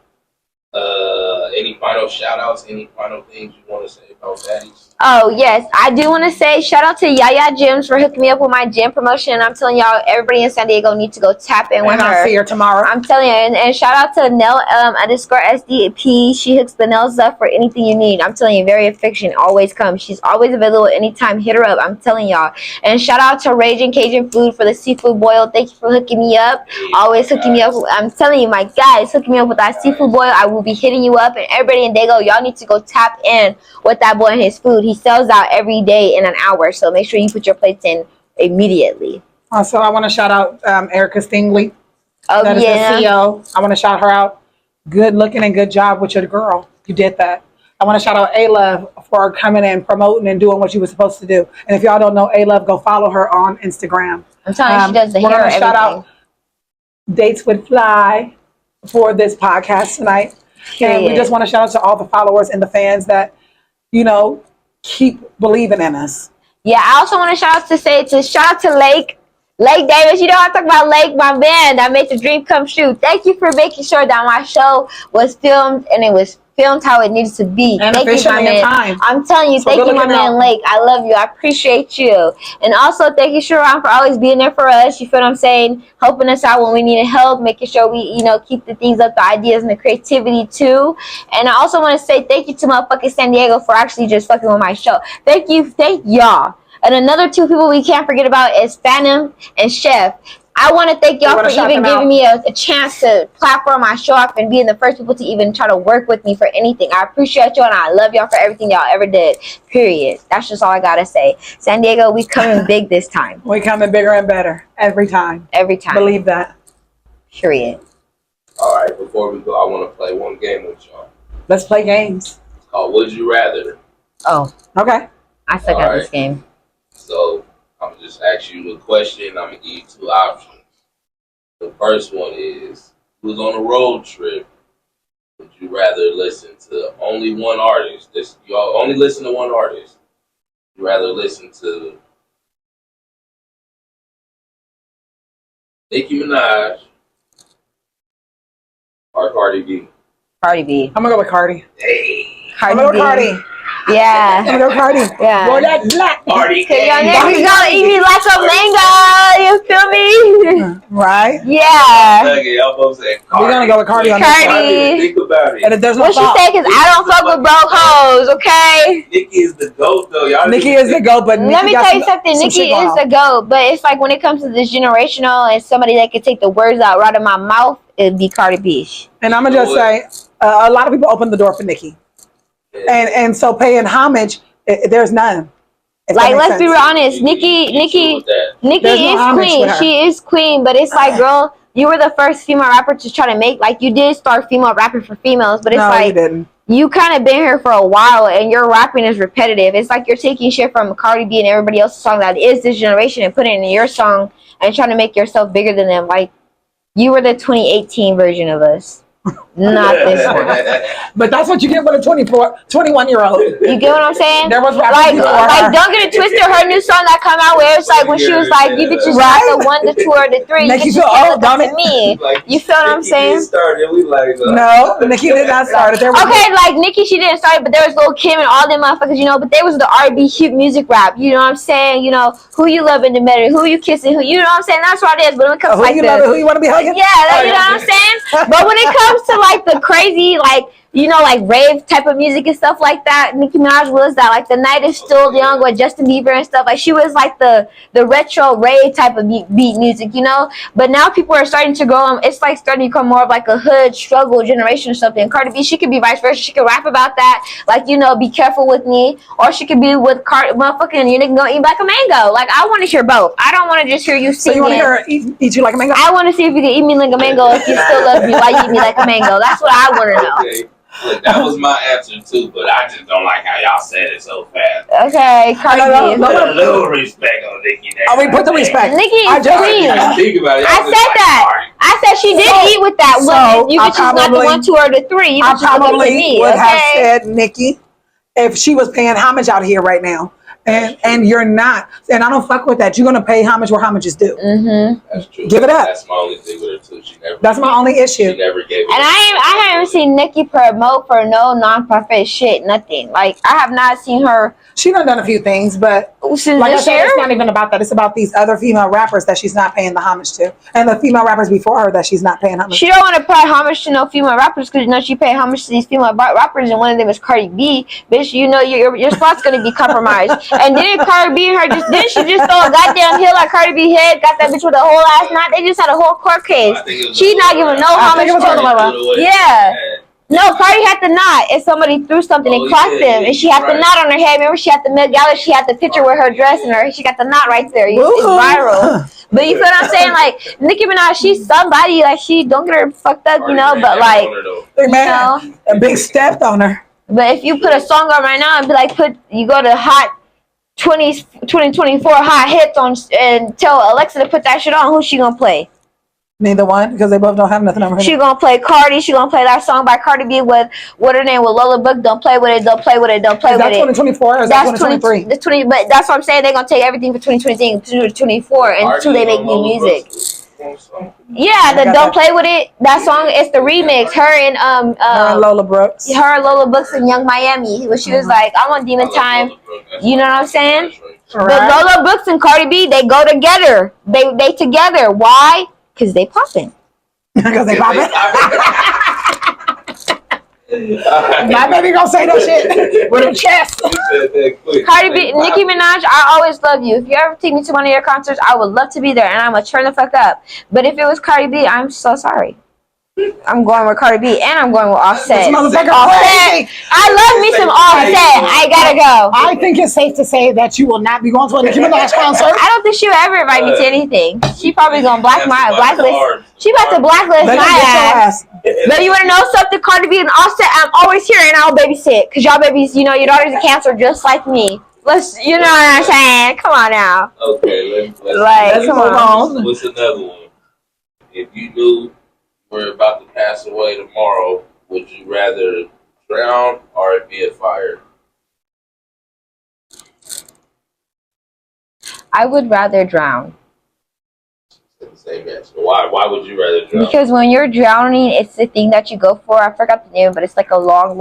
Any final shout outs? Any final things you want to say about Baddies? Oh, yes. I do want to say shout out to Yaya Gyms for hooking me up with my gym promotion. I'm telling y'all, everybody in San Diego needs to go tap in with her. I'll see her tomorrow. I'm telling you. And shout out to Nell _SDP. She hooks the nails up for anything you need. I'm telling you, very affectionate. Always comes. She's always available anytime. Hit her up. I'm telling y'all. And shout out to Raging Cajun Food for the seafood boil. Thank you for hooking me up. Always hooking me up. I'm telling you, my guys, hooking me up with that seafood boil. I will be hitting you up. And everybody in Dago, y'all need to go tap in with that boy and his food. He sells out every day in an hour, so make sure you put your plates in immediately. Also, I want to shout out Erica Stingley. Oh, that is yeah. the CEO. I want to shout her out. Good looking and good job with your girl. You did that. I want to shout out A-Love for coming and promoting and doing what you were supposed to do. And if y'all don't know A-Love, go follow her on Instagram. I'm telling you, she does the hair. We're going to shout out Dates with Fly for this podcast tonight. And we just want to shout out to all the followers and the fans that, you know, keep believing in us. Yeah, I also want to shout out to Lake Davis. You know, I talk about Lake, my band that made the dream come true. Thank you for making sure that my show was filmed and it was filmed how it needed to be. And thank you, my man. time. I'm telling you, so thank you, my man Lake. I love you. I appreciate you. And also, thank you, Sharon, for always being there for us. You feel what I'm saying? Helping us out when we needed help, making sure we, you know, keep the things up, the ideas and the creativity too. And I also want to say thank you to motherfucking San Diego for actually just fucking with my show. Thank y'all. And another 2 people we can't forget about is Phantom and Chef. I want to thank y'all for even giving me a chance to platform my show off and being the first people to even try to work with me for anything. I appreciate y'all and I love y'all for everything y'all ever did. Period. That's just all I got to say. San Diego, we coming big this time. We coming bigger and better every time. Every time. Believe that. Period. All right, before we go, I want to play one game with y'all. Let's play games. It's Would you rather? Oh, Okay. I suck at this game. So I'm gonna just ask you the question. I'm gonna give you two options. The first one is, who's on a road trip? Would you rather listen to only one artist? You only listen to one artist. Would you rather listen to Nicki Minaj or Cardi B? Cardi B. I'm gonna go with Cardi. Hey, I'm gonna go with Cardi. Yeah. I'm gonna go with Cardi. Yeah. Boy, that black. Cardi. Cause y'all niggas gonna eat me like a mango. You feel me? Right? Yeah. Okay, y'all both say Cardi. We're gonna go with Cardi on Cardi. this one. Think about it. And there's no What she thought. say? Cause I don't fuck with broke hoes, okay? Nicki is the GOAT though. Y'all Nikki is the GOAT, but Let me tell you something. some Nikki shit going is on. the GOAT, but it's like when it comes to this generational and somebody that can take the words out right of my mouth, it'd be Cardi B. And I'm gonna just say, a lot of people open the door for Nikki, and so paying homage, there's none. If that Like, makes let's be sense. real honest. Nikki There's no is homage queen. with her. She is queen, but it's like, girl, you were the first female rapper to try to make, like, you did start female rapping for females, but it's No, like, you didn't. you kind of been here for a while and your rapping is repetitive. It's like you're taking shit from Cardi B and everybody else's song that is this generation and putting it in your song and trying to make yourself bigger than them. Like, you were the 2018 version of us, not this one. But that's what you get with a 21-year-old. You get what I'm saying? There was Like, rappers before her. don't get it twisted. Her new song that come out where it's like when she was like, "You bitches Right? got the 1, the 2, or the 3. You Make you bitches feel can't old, look up don't to it? me." Like, You feel what I'm saying? Started, we like, No, Nikki did not start it. There was Okay, like Nicki, she didn't start it, but there was Lil Kim and all them motherfuckers, you know. But there was the R&B hip music rap. You know what I'm saying? You know, who you loving the better, who you kissing, who, you know what I'm saying? That's what it is. But when it comes to who like you love, the who you want to be hugging. yeah, like, you know what I'm saying? But when it comes to like the crazy, like, you know, like rave type of music and stuff like that, Nicki Minaj was that. Like, the night is still young with Justin Bieber and stuff. Like, she was like the retro rave type of beat music, you know. But now people are starting to go. It's like starting to become more of like a hood struggle generation or something. Cardi B, she could be vice versa. She could rap about that, like, you know, be careful with me, or she could be with motherfucking you nigga gonna eat like a mango. Like, I want to hear both. I don't want to just hear you So singing. you want to hear her eat you like a mango? I want to see if you can eat me like a mango. If you still love me, why you eat me like a mango? That's what I want to know. Okay. Look, that was my answer too, but I just don't like how y'all said it so fast. Okay, Cardi B. Put a little respect on Nicki there. Oh, we put the respect. Nicki I is just- queen. Think about it. I said that. I said she did eat with that. So, You I bitches not the probably- 1, 2, or the 3. You I bitches look up to probably me. would have Okay. said Nikki if she was paying homage out here right now. And you're not. And I don't fuck with that. You're going to pay homage where homage is due. Mm-hmm. That's true. Give it up. That's my only thing with her too. That's my only issue. She never gave it. And I haven't seen Nicki promote for no non-profit shit, nothing. Like, I have not seen her She done a few things, but since like I this said, year. it's not even about that. It's about these other female rappers that she's not paying the homage to. And the female rappers before her that she's not paying homage She to. don't want to pay homage to no female rappers because, you know, she paid homage to these female rappers, and one of them is Cardi B. Bitch, you know your spot's gonna be compromised. And didn't Cardi B and her didn't she just throw a goddamn hill at Cardi B head? Got that bitch with a whole ass knot. They just had a whole court case. She not giving no homage to them. Yeah. No, Cardi had the knot, and somebody threw something and clocked them, and she had the knot on her head. Remember, she had the Met Gala. She had the picture with her dress and her. She got the knot right there. It's viral. But you feel what I'm saying? Like, Nicki Minaj, she's somebody. Like, she don't get her fucked up, you know. But like, Hey, man, a big step on her. but if you put a song on right now and be like, you go to hot 2024 hot hits on and tell Alexa to put that shit on, who's she gonna play? Neither one, because they both don't have nothing on her. She gonna play Cardi. She gonna play that song by Cardi B with what her name with Lola Book. Don't play with it. Don't play with it. Don't play with it. Is that 2024 or is that 2023? The 20, but that's what I'm saying. They're gonna take everything for 2024 until they make new music. Yeah, the Don't Play With It. That song is the remix. Her and her and Lola Brooks. Her, Lola Brooks, and Young Miami. Where she was like, "I want Demon Time." You know what I'm saying? But Lola Brooks and Cardi B, they go together. They together. Why? Because they popping. Because they popping. My baby gonna say that shit with her chest. Cardi B, Nicki Minaj, I always love you. If you ever take me to one of your concerts, I would love to be there, and I'm gonna turn the fuck up. But if it was Cardi B, I'm so sorry. I'm going with Cardi B, and I'm going with Offset. Offset. I love me some Offset. I gotta go. I think it's safe to say that you will not be going to a Nicki Minaj concert. I don't think she'll ever invite me to anything. She probably gonna blacklist. She about to blacklist my ass. Baby, you want to know something? Cardi B and Offset, I'm always here and I'll babysit. Because y'all babies, you know, your daughter's a Cancer just like me. You know what I'm saying? Come on now. Okay, let's move on. What's another one? If you knew we're about to pass away tomorrow, would you rather drown or be a fire? I would rather drown. Same answer. Why would you rather drown? Because when you're drowning, it's the thing that you go for. I forgot the name, but it's like a long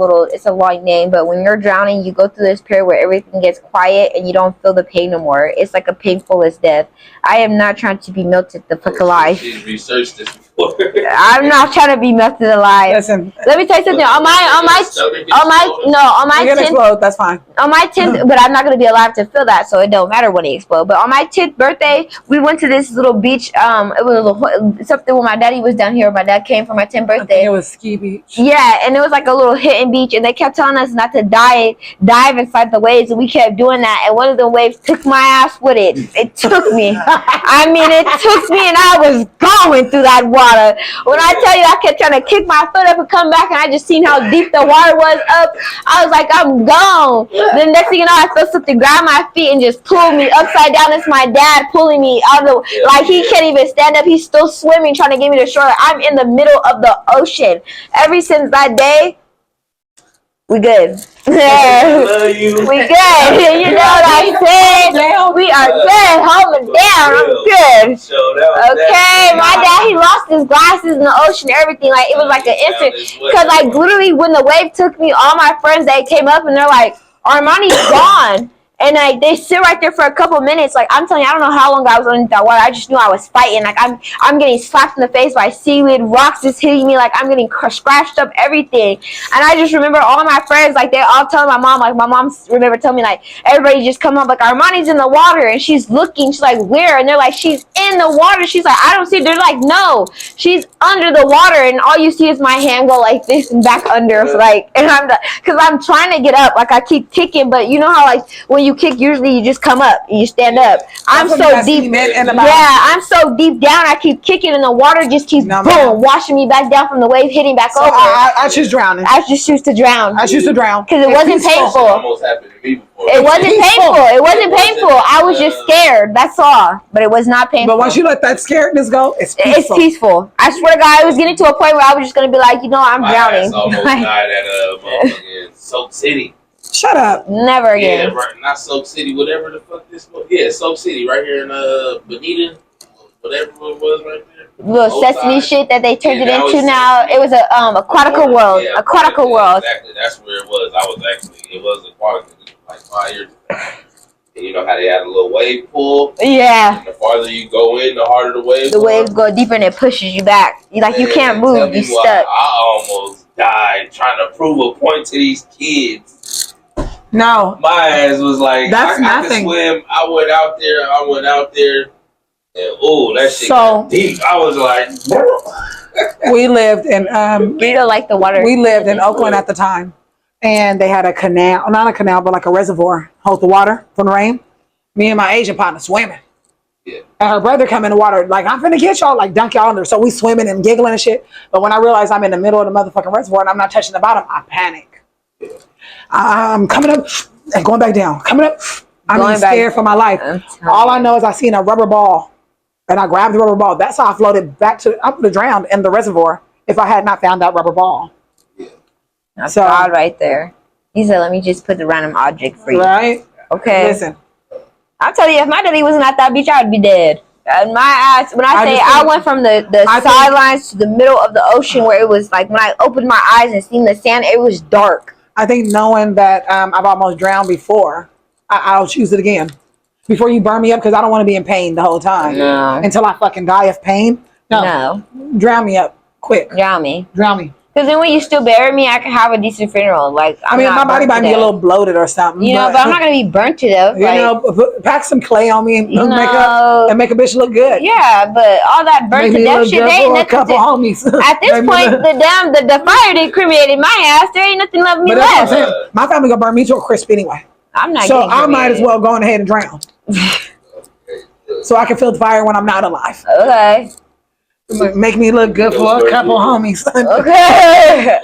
name. But when you're drowning, you go through this period where everything gets quiet and you don't feel the pain no more. It's like a painful as death. I am not trying to be melted the fuck alive. She's researched this before. I'm not trying to be melted alive. Listen, let me tell you something. On my 10th, that's fine. On my 10th, but I'm not gonna be alive to feel that, so it don't matter when it explodes. But on my 10th birthday, we went to this little beach. It was something when my daddy was down here. My dad came for my 10th birthday. I think it was Ski Beach. Yeah, and it was like a little hidden beach, and they kept telling us not to dive inside the waves, and we kept doing that. And one of the waves took my ass with it. It took me. I mean, it took me, and I was going through that water. When I tell you, I kept trying to kick my foot up and come back, and I just seen how deep the water was up. I was like, I'm gone. The next thing you know, I felt something grab my feet and just pull me upside down. It's my dad pulling me out of the, like he can't even stand up. He's still swimming, trying to get me to shore. I'm in the middle of the ocean. Ever since that day, we good. We good. You know what I'm saying? We are good. Hold it down. I'm good. Okay, my dad, he lost his glasses in the ocean and everything. Like, it was like an instant. Because, like, literally, when the wave took me, all my friends, they came up and they're like, Armani's gone. And like they sit right there for a couple minutes. Like I'm telling you, I don't know how long I was underneath that water. I just knew I was fighting. Like I'm getting slapped in the face by seaweed, rocks just hitting me. Like I'm getting scratched up, everything. And I just remember all my friends, like they all telling my mom. Like my mom remember telling me, like everybody just come up. Like Armani's in the water, and she's looking. She's like, where? And they're like, she's in the water. She's like, I don't see. They're like, no, she's under the water, and all you see is my hand go like this and back under. Like, and because I'm trying to get up. Like I keep kicking, but you know how like when you kick, usually you just come up, you stand up. I'm so deep. I'm so deep down. I keep kicking, and the water just keeps washing me back down from the wave hitting back over. I choose drowning. I just choose to drown. I choose to drown because it wasn't painful. Almost happened to me before. It wasn't painful. It wasn't painful. I was just scared. That's all. But it was not painful. But once you let that scaredness go, it's peaceful. It's peaceful. I swear to God, I was getting to a point where I was just gonna be like, you know, I'm drowning. I almost died at motherfucking Soap City. Shut up. Never again. Yeah, right. Not Soap City, whatever the fuck this was. Yeah, Soap City, right here in Bonita, whatever it was right there. Little Sesame shit that they turned it into now. It was a Aquatica World. Yeah, Aquatica World. Exactly, that's where it was. It was Aquatica like 5 years ago. And you know how they had a little wave pool? Yeah. And the farther you go in, the harder the waves The waves go deeper and it pushes you back. You can't move. You stuck. I almost died trying to prove a point to these kids. No. My ass was like, that's I nothing. could swim. I went out there. And that shit got deep. I was like, we lived in we don't like the water. We lived in Oakland at the time, and they had a canal, not a canal, but like a reservoir, hold the water from the rain. Me and my Asian partner swimming. Yeah. And her brother come in the water, like, I'm finna get y'all, like dunk y'all in there. So we swimming and giggling and shit. But when I realized I'm in the middle of the motherfucking reservoir and I'm not touching the bottom, I panic. Yeah. I'm coming up and going back down. Coming up, I'm scared for my life. All I know is I seen a rubber ball. And I grabbed the rubber ball. That's how I floated back to, I would have drowned in the reservoir if I had not found that rubber ball. Yeah. That's God right there. He said, let me just put the random object for you. Right? Okay. Listen. I'll tell you, if my daddy wasn't at that beach, I would be dead. And my ass, when I went from the sidelines to the middle of the ocean where it was like, when I opened my eyes and seen the sand, it was dark. I think knowing that I've almost drowned before, I'll choose it again. Before you burn me up, because I don't want to be in pain the whole time. No. Until I fucking die of pain. No. Drown me up. Quick. Drown me. Drown me. Because then when you still bury me, I can have a decent funeral. Like, I mean, my body might be a little bloated or something. You know, but I'm not going to be burnt to death. You know, pack some clay on me and make a bitch look good. Yeah, but all that burnt to death shit, they ain't nothing. Couple homies. At this point, the fire did cremated my ass. There ain't nothing left me left. My family going to burn me to a crisp anyway. I'm not So I might as well go on ahead and drown. So I can feel the fire when I'm not alive. Okay. Make me look good for a couple homies. Okay.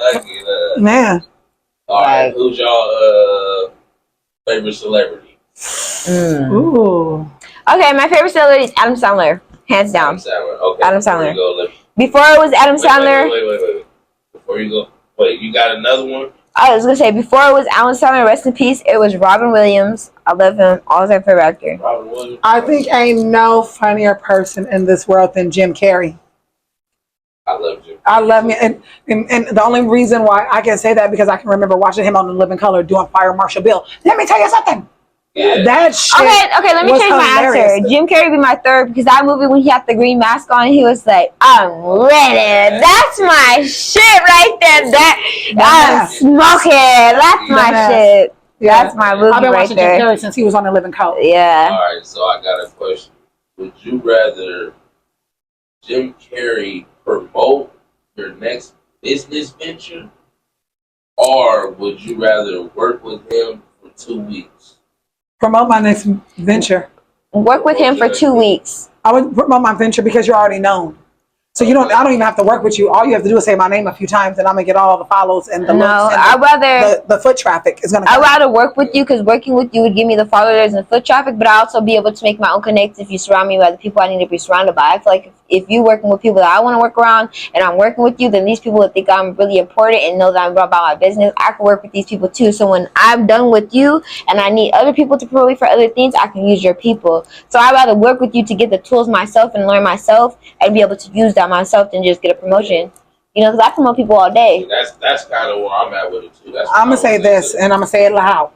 Man. All right, who's y'all favorite celebrity? Ooh. Okay, my favorite celebrity is Adam Sandler, hands down. Adam Sandler. Okay. Adam Sandler. Go, Before it was Adam Sandler. Wait. Before you go, you got another one? I was gonna say before it was Adam Sandler, rest in peace. It was Robin Williams. I love him. All-time favorite actor. Robin Williams. I think ain't no funnier person in this world than Jim Carrey. I love Jim. I love him, and the only reason why I can say that because I can remember watching him on The Living Color doing Fire Marshal Bill. Let me tell you something. Yeah. That shit. Okay. Let me change my answer. Jim Carrey be my third because that movie when he had the green mask on, he was like, "I'm ready." That's my shit right there. I'm smoking. That's my shit. Yeah. That's my movie I've been right watching there. Jim Carrey since he was on The Living Color. Yeah. All right, so I got a question. Would you rather Jim Carrey promote your next business venture, or would you rather work with him for 2 weeks? Promote my next venture. Work with him for 2 weeks. I would promote my venture because you're already known. So I don't even have to work with you. All you have to do is say my name a few times, and I'm gonna get all the follows and the looks. And I'd rather the foot traffic is gonna. I'd rather work with you because working with you would give me the followers and the foot traffic, but I also be able to make my own connects if you surround me by the people I need to be surrounded by. I feel like if you working with people that I want to work around and I'm working with you, then these people would think I'm really important and know that I'm about my business. I can work with these people too. So when I'm done with you and I need other people to promote me for other things, I can use your people. So I'd rather work with you to get the tools myself and learn myself and be able to use that myself than just get a promotion. Because I promote people all day. That's kind of where I'm at with it too. I'm gonna say this, and I'm gonna say it loud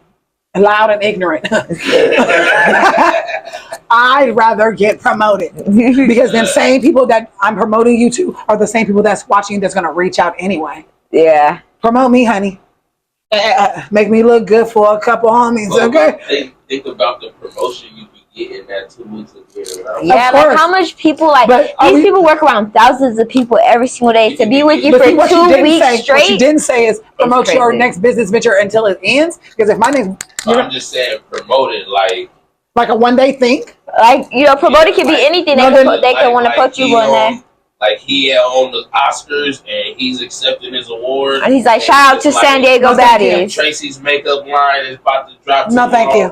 and ignorant. I'd rather get promoted because them same people that I'm promoting you to are the same people that's watching that's gonna reach out anyway. Yeah. Promote me, honey. Make me look good for a couple homies. Well, Okay. Think about the promotion you be getting that 2 weeks of getting around. Yeah, like how much people these people work around thousands of people every single day to be with you for 2 weeks straight. What you didn't say is promote your next business venture until it ends. Because if my next, I'm just saying promote it like a 1 day thing. Like promote it can be anything. They can want to put you on there. Like he on the Oscars and he's accepting his award. And he's like, shout out to San Diego Baddies. Tracy's makeup line is about to drop. No, thank you.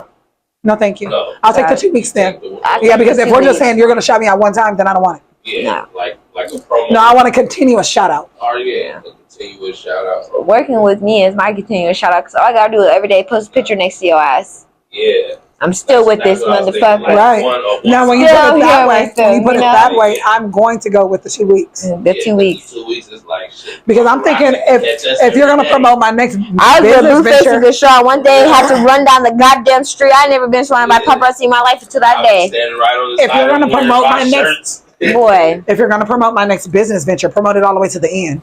No, thank you. No. I'll take the 2 weeks then. Yeah, because if we're just saying you're going to shout me out one time, then I don't want it. Yeah, like a promo. No, I want a continuous shout out. Oh, yeah, a continuous shout out. Working with me is my continuous shout out because all I got to do is every day post a picture next to your ass. Yeah. I'm still with this motherfucker. Like right. Now, when you put it that way, I'm going to go with the 2 weeks. The 2 weeks. 2 weeks is like shit. Because I'm thinking if you're going to promote my next I was business a Blueface venture. the show. One day had to run down the goddamn street. I never been surrounded by paparazzi in my life until that day. If you're going to promote my next boy, if you're going to promote my next business venture, promote it all the way to the end.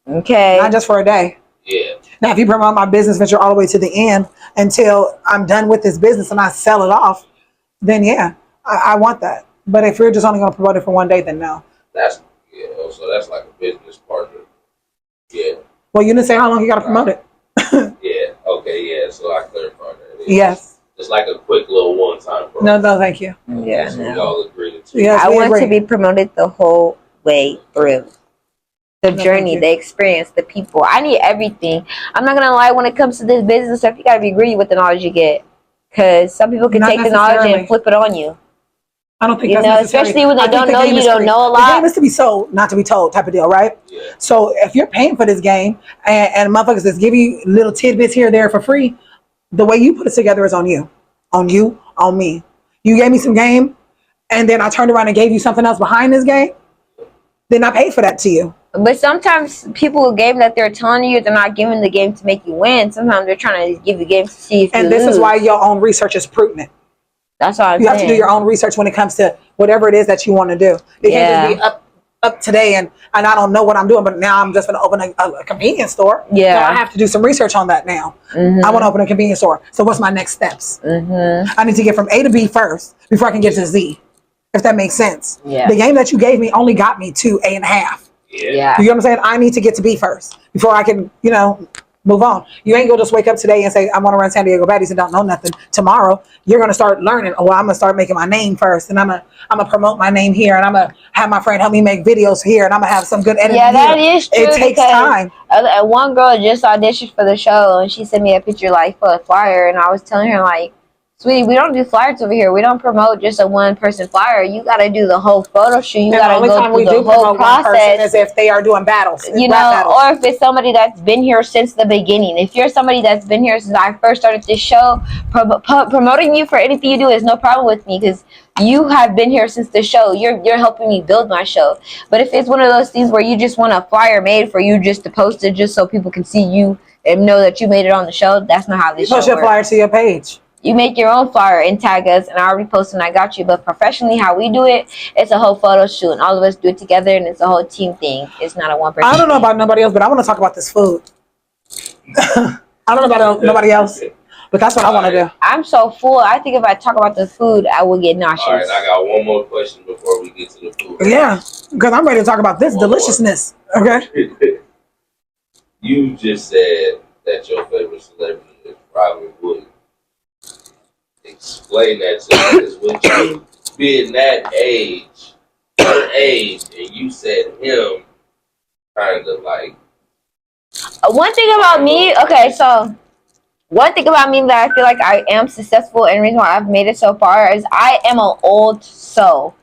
Okay. Not just for a day. Yeah. Now, if you promote my business venture all the way to the end until I'm done with this business and I sell it off, then yeah, I want that. But if you're just only going to promote it for 1 day, then no. So that's like a business partner. Yeah. Well, you didn't say how long you got to promote it. Yeah. Okay. Yeah. So I clarified that. Yes. It's like a quick little one-time promo. No, thank you. Yeah. So we all agree to. Yes, I want agree. to be promoted the whole way through. The journey, the experience, the people. I need everything. I'm not gonna lie. When it comes to this business stuff, you gotta be greedy with the knowledge you get, because some people can Not take the knowledge and flip it on you. I don't think that's necessary. Especially when they don't know you, don't know a lot. The game is to be sold, not to be told, type of deal, right? Yeah. So if you're paying for this game and motherfuckers just give you little tidbits here or there for free, the way you put it together is on you, on me. You gave me some game, and then I turned around and gave you something else behind this game. Then I paid for that to you. But sometimes people who game that they're telling you, they're not giving the game to make you win. Sometimes they're trying to give you games to see if you lose. Is why your own research is prudent. That's all I'm saying. You have to do your own research when it comes to whatever it is that you want to do. You can't just be up today and I don't know what I'm doing, but now I'm just going to open a convenience store. Yeah. So I have to do some research on that now. Mm-hmm. I want to open a convenience store. So what's my next steps? Mm-hmm. I need to get from A to B first before I can get to Z, if that makes sense. Yeah. The game that you gave me only got me to A and a half. Yeah. You know what I'm saying? I need to get to B first before I can, Move on. You ain't gonna just wake up today and say, I want to run San Diego Baddies and don't know nothing. Tomorrow, you're gonna start learning. Oh, well, I'm gonna start making my name first, and I'm gonna promote my name here, and I'm gonna have my friend help me make videos here, and I'm gonna have some good editing. Yeah, that here. is true. It takes time. One girl just auditioned for the show, and she sent me a picture like for a flyer, and I was telling her like, sweetie, we don't do flyers over here. We don't promote just a one-person flyer. You got to do the whole photo shoot. You got to go through the whole process. As if they are doing battles, you know, battles. Or if it's somebody that's been here since the beginning. If you're somebody that's been here since I first started this show, promoting you for anything you do is no problem with me because you have been here since the show. You're helping me build my show. But if it's one of those things where you just want a flyer made for you just to post it just so people can see you and know that you made it on the show, that's not how this show works. Post your flyer to your page. You make your own flyer and tag us, and I already posted and I got you. But professionally, how we do it, it's a whole photo shoot, and all of us do it together, and it's a whole team thing. It's not a one person. I don't know about nobody else, but I want to talk about this food. I don't know about nobody else, but that's what I want to do. I'm so full. I think if I talk about the food, I will get nauseous. All right, I got one more question before we get to the food. Yeah, because I'm ready to talk about this deliciousness. Okay. You just said that your favorite celebrity is Robin Williams. Explain that to me, because with you being that age, her age, and you said him, kind of like. One thing about me, okay, so one thing about me that I feel like I am successful and the reason why I've made it so far is I am an old soul.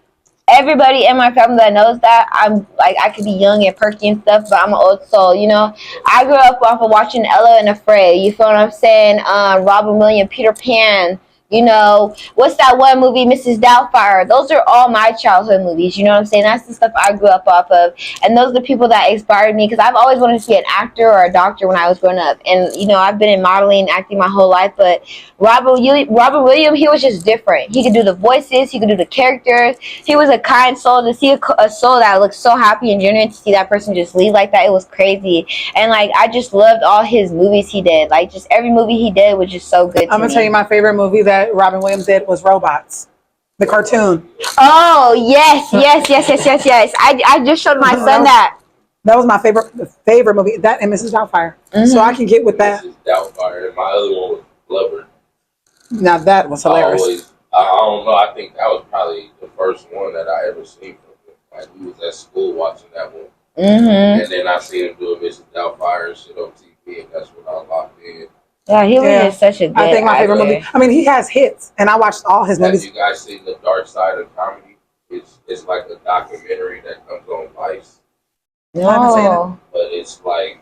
Everybody in my family that knows that, I'm like, I could be young and perky and stuff, but I'm an old soul, you know. I grew up off of watching Ella and Afraid, you feel what I'm saying? Robin Williams, Peter Pan. You know, what's that one movie, Mrs. Doubtfire? Those are all my childhood movies. You know what I'm saying? That's the stuff I grew up off of. And those are the people that inspired me because I've always wanted to be an actor or a doctor when I was growing up. And, you know, I've been in modeling and acting my whole life. But Robert Williams, he was just different. He could do the voices. He could do the characters. He was a kind soul. To see a soul that looked so happy and genuine, to see that person just leave like that, it was crazy. And, like, I just loved all his movies he did. Like, just every movie he did was just so good to me. I'm going to tell you my favorite movie that Robin Williams did was Robots, the cartoon. Oh yes. I just showed my son that. That was my favorite movie. That and Mrs. Doubtfire. Mm-hmm. So I can get with that. Mrs. Doubtfire, and my other one was Blubber. Now that was hilarious. I don't know. I think that was probably the first one that I ever seen from him. Like we was at school watching that one, and then I seen him do a Mrs. Doubtfire and shit on TV, and that's when I locked in. Yeah, he was just such a good I think my favorite movie. I mean, he has hits, and I watched all his movies. Have you guys seen The Dark Side of Comedy? It's like a documentary that comes on Vice. No. I haven't seen it. But it's like,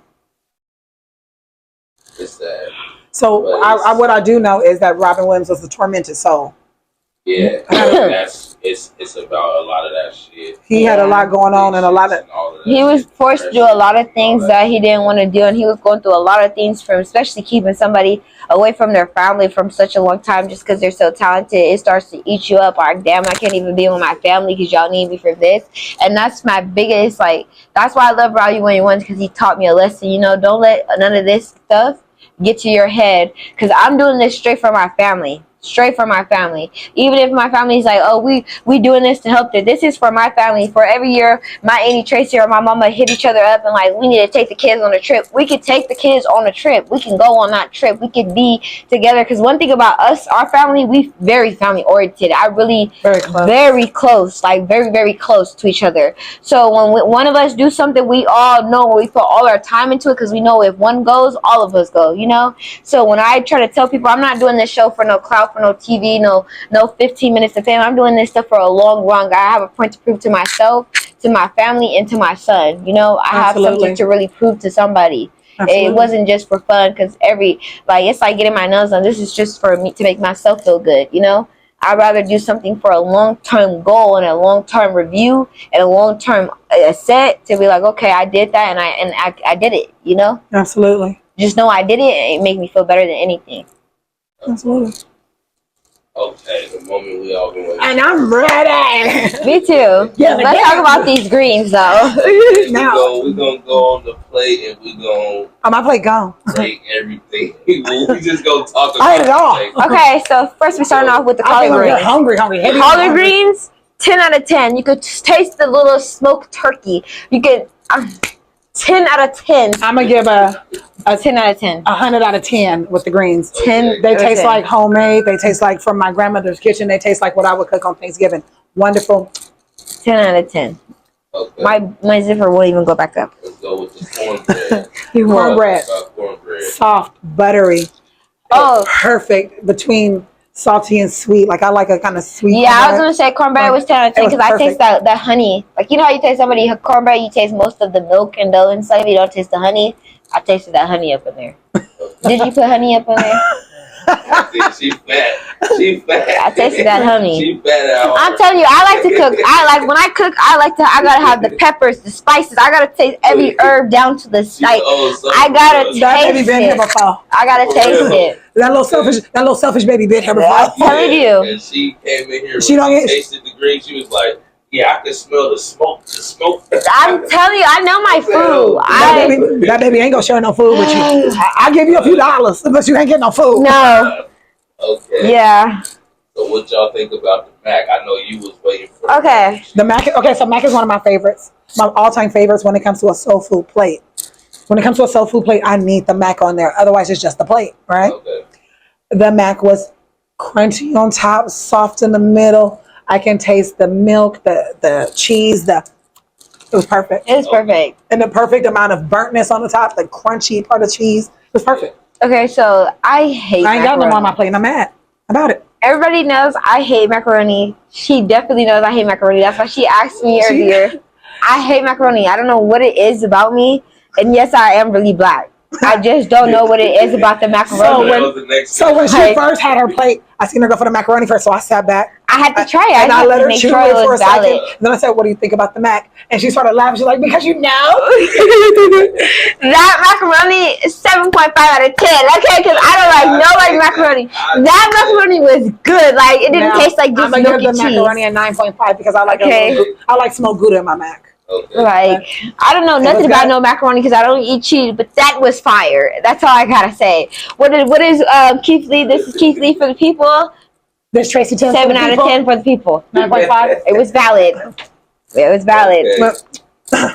it's sad. So what I do know is that Robin Williams was a tormented soul. Yeah, it's about a lot of that shit. He had a lot going on and a lot of. He was forced to do a lot of things that he didn't want to do, and he was going through a lot of things from, especially keeping somebody away from their family from such a long time just because they're so talented. It starts to eat you up. Like, damn, I can't even be with my family because y'all need me for this. And that's my biggest, like, that's why I love Robbie Williams, because he taught me a lesson. You know, don't let none of this stuff get to your head, because I'm doing this straight for my family. Straight for my family. Even if my family's like, oh, we doing this to help them. This is for my family. For every year, my auntie Tracy or my mama hit each other up and like, we need to take the kids on a trip. We could take the kids on a trip. We can go on that trip. We could be together. Because one thing about us, our family, we very family oriented. I really very close, like very, very close to each other. So when one of us do something, we all know, we put all our time into it, because we know if one goes, all of us go, you know? So when I try to tell people, I'm not doing this show for no clout, for no TV, no 15 minutes of fame. I'm doing this stuff for a long run. I have a point to prove to myself, to my family, and to my son. You know, I have something to really prove to somebody. Absolutely. It wasn't just for fun, because it's like getting my nails done. This is just for me to make myself feel good. You know, I'd rather do something for a long-term goal and a long-term review and a long-term set to be like, okay, I did that and I did it. You know, absolutely. Just know I did it, and it made me feel better than anything. Absolutely. Okay, the moment we all been waiting. And I'm ready. Me too. Yeah, let's talk about these greens though. Now we're gonna go on the plate and we're gonna. Oh, my plate gone. Take everything. We just gonna talk about I ate it all. Okay, so first we're starting off with the collard greens. Hungry. Collard greens, 10 out of 10. You could taste the little smoked turkey. You could 10 out of 10. I'm gonna give a A 10 out of 10. 100 out of 10 with the greens. 10. They taste like homemade. They taste like from my grandmother's kitchen. They taste like what I would cook on Thanksgiving. Wonderful. 10 out of 10. Okay. My zipper won't even go back up. Let's go with the cornbread. Cornbread. Soft, buttery. Oh, perfect between salty and sweet. Like I like a kind of sweet. Yeah, I was gonna say cornbread was 10 out of 10 because I taste that honey. Like, you know how you taste somebody cornbread, you taste most of the milk and dough inside, you don't taste the honey. I tasted that honey up in there. Did you put honey up in there? She fat. I tasted that honey. She fat. I'm telling you, I like to cook. When I cook, I gotta have the peppers, the spices. I gotta taste every herb down to the like. I gotta taste it. I gotta taste it. That little selfish baby bit here before. I'm telling you. And she came in here. She tasted the green. She was like, "Yeah, I can smell the smoke. The smoke." I'm telling you, I know my food. That baby ain't gonna share no food with you. I'll give you a few dollars, but you ain't getting no food. No. Okay. Yeah. So what y'all think about the mac? I know you was waiting for. Okay. The mac. Okay, so mac is one of my favorites. My all-time favorites when it comes to a soul food plate. When it comes to a soul food plate, I need the mac on there. Otherwise, it's just the plate, right? Okay. The mac was crunchy on top, soft in the middle. I can taste the milk, the cheese, it was perfect. It was perfect. And the perfect amount of burntness on the top, the crunchy part of cheese. It was perfect. Okay, so I hate I ain't got macaroni. no on my plate and I'm mad about it. Everybody knows I hate macaroni. She definitely knows I hate macaroni. That's why she asked me earlier. I hate macaroni. I don't know what it is about me. And yes, I am really black. I just don't know what it is about the macaroni. So when she first had her plate, I seen her go for the macaroni first, so I sat back. I had to try it. And I let her make chew sure it it for a was second. valid. Then I said, "What do you think about the mac?" And she started laughing. She's like, "Because you know." That macaroni is 7.5 out of 10. Okay, because I don't like nobody's macaroni. That macaroni was good. Like, it didn't taste like just I'm gonna milky give the cheese. macaroni a 9.5 because I like I like smoked Gouda in my mac. Okay. Like, I don't know nothing about no macaroni because I don't eat cheese, but that was fire. That's all I gotta say. What is Keith Lee? This is Keith Lee for the people. This Tracy 10 7 out of 10 for the people. 9.5. It was valid. It was valid. Okay.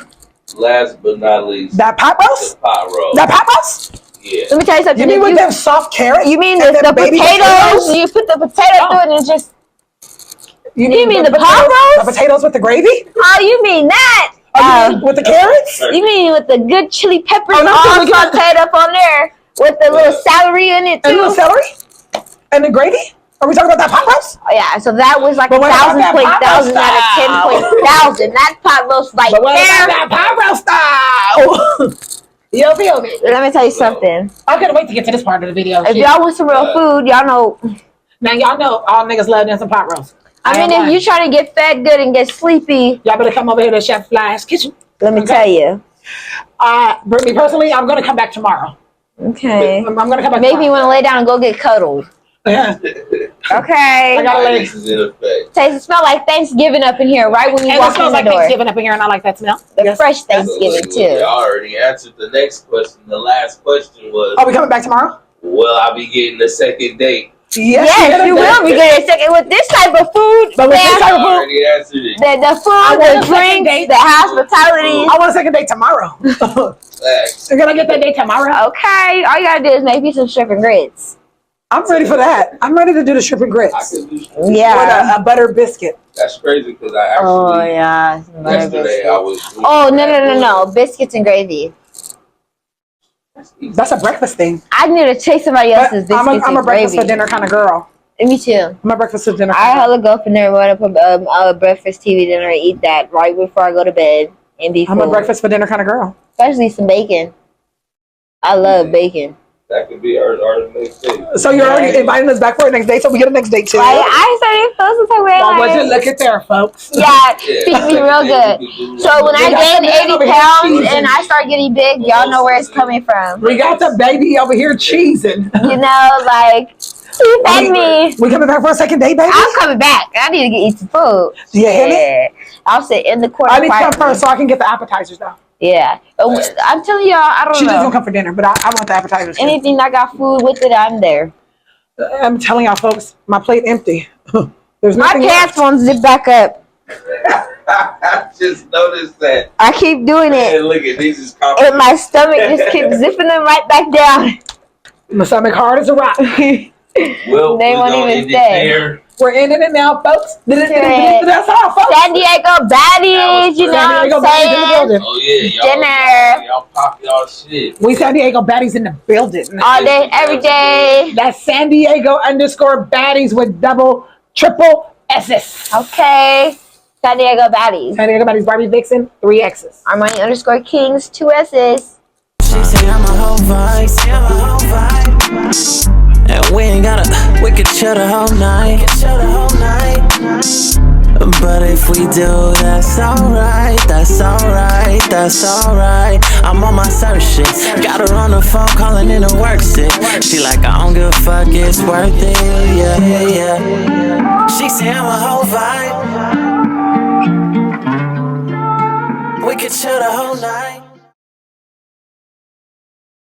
Last but not least, that pot roast. The pot roast. That pot roast. Yeah. Let me tell you something. You mean with them soft carrots? You mean the potatoes? You put the potato through it and it's just. You mean the pot roast? The potatoes with the gravy? Oh, you mean that? With the carrots? You mean with the good chili peppers all no, sauteed up on there with the little celery in it too? And little celery? And the gravy? Are we talking about that pot roast? Oh yeah, so that was like 1,000 out of 10,000. That pot roast like but what about that pot roast style? You feel me? Let me tell you something. I can't wait to get to this part of the video. If y'all want some real food, y'all know. Now y'all know all niggas love them some pot roast. I mean, if you trying to get fed good and get sleepy, y'all better come over here to Chef Flii's kitchen. Let me tell you. Me personally, I'm gonna come back tomorrow. Okay. I'm gonna come back. Make me want to lay down and go get cuddled. Yeah. Okay. I gotta lay. It smells like Thanksgiving up in here, right when you walk in the door. Thanksgiving up in here, and I like that smell. The fresh Thanksgiving too. I already answered the next question. The last question was, are we coming back tomorrow? Will I be getting the second date? Yes, you will be getting a second with this type of food. But with this type of food, I already answered it. The food, the drinks, the hospitality. I want a second date tomorrow. You're gonna get that date tomorrow? Okay. All you gotta do is make me some shrimp and grits. I'm ready for that. I'm ready to do the shrimp and grits. I can do Yeah. With a butter biscuit. That's crazy because I actually. Oh yeah. Yesterday I was. Oh no! Biscuits and gravy. That's a breakfast thing. I need to taste somebody else's biscuits I'm a and breakfast gravy. for dinner kind of girl. Me too. I'm a breakfast for dinner. I hella go for dinner. Want to put breakfast TV dinner and eat that right before I go to bed and be full. I'm a breakfast for dinner kind of girl. Especially some bacon. I love bacon. That could be our next date. So you're already inviting us back for our next date, so we get a next date too. Like, I started feeling some way. Well, would you look at there, folks? Yeah, feed me real good. So when I gain 80 pounds and I start getting big, y'all know where it's coming from. We got the baby over here cheesing. You know, like, he fed me. We coming back for a second date, baby? I'm coming back. I need to eat some food. Do you hear me? I'll sit in the corner. I need to come first so I can get the appetizers though. Yeah. I'm telling y'all, I don't know. She's just gonna come for dinner, but I want the appetizers. Anything that got food with it, I'm there. I'm telling y'all, folks, my plate empty. There's my nothing pants left. won't zip back up. I just noticed that. I keep doing Man, it. look at these is And my stomach just keeps zipping them right back down. My stomach hard as a rock. Well, They we're won't gonna even end it stay. there. We're ending it now, folks. Shit. That's all, folks. San Diego baddies, you know San Diego what I'm baddies in the saying? building. Oh yeah, Dinner. y'all pop y'all shit. We San Diego baddies in the building. All day, every day. That's San Diego _ baddies with double, triple S's. Okay. San Diego baddies. San Diego baddies, Barbie Vixen, 3 X's. Armani _ Kings, 2 S's. She say I'm a whole vibe. And we ain't gotta, we could chill the whole night. But if we do, that's alright, that's alright, that's alright. I'm on my search shit. Got her on the phone calling in to work sick. She like, I don't give a fuck, it's worth it, yeah. She say I'm a whole vibe. We could chill the whole night.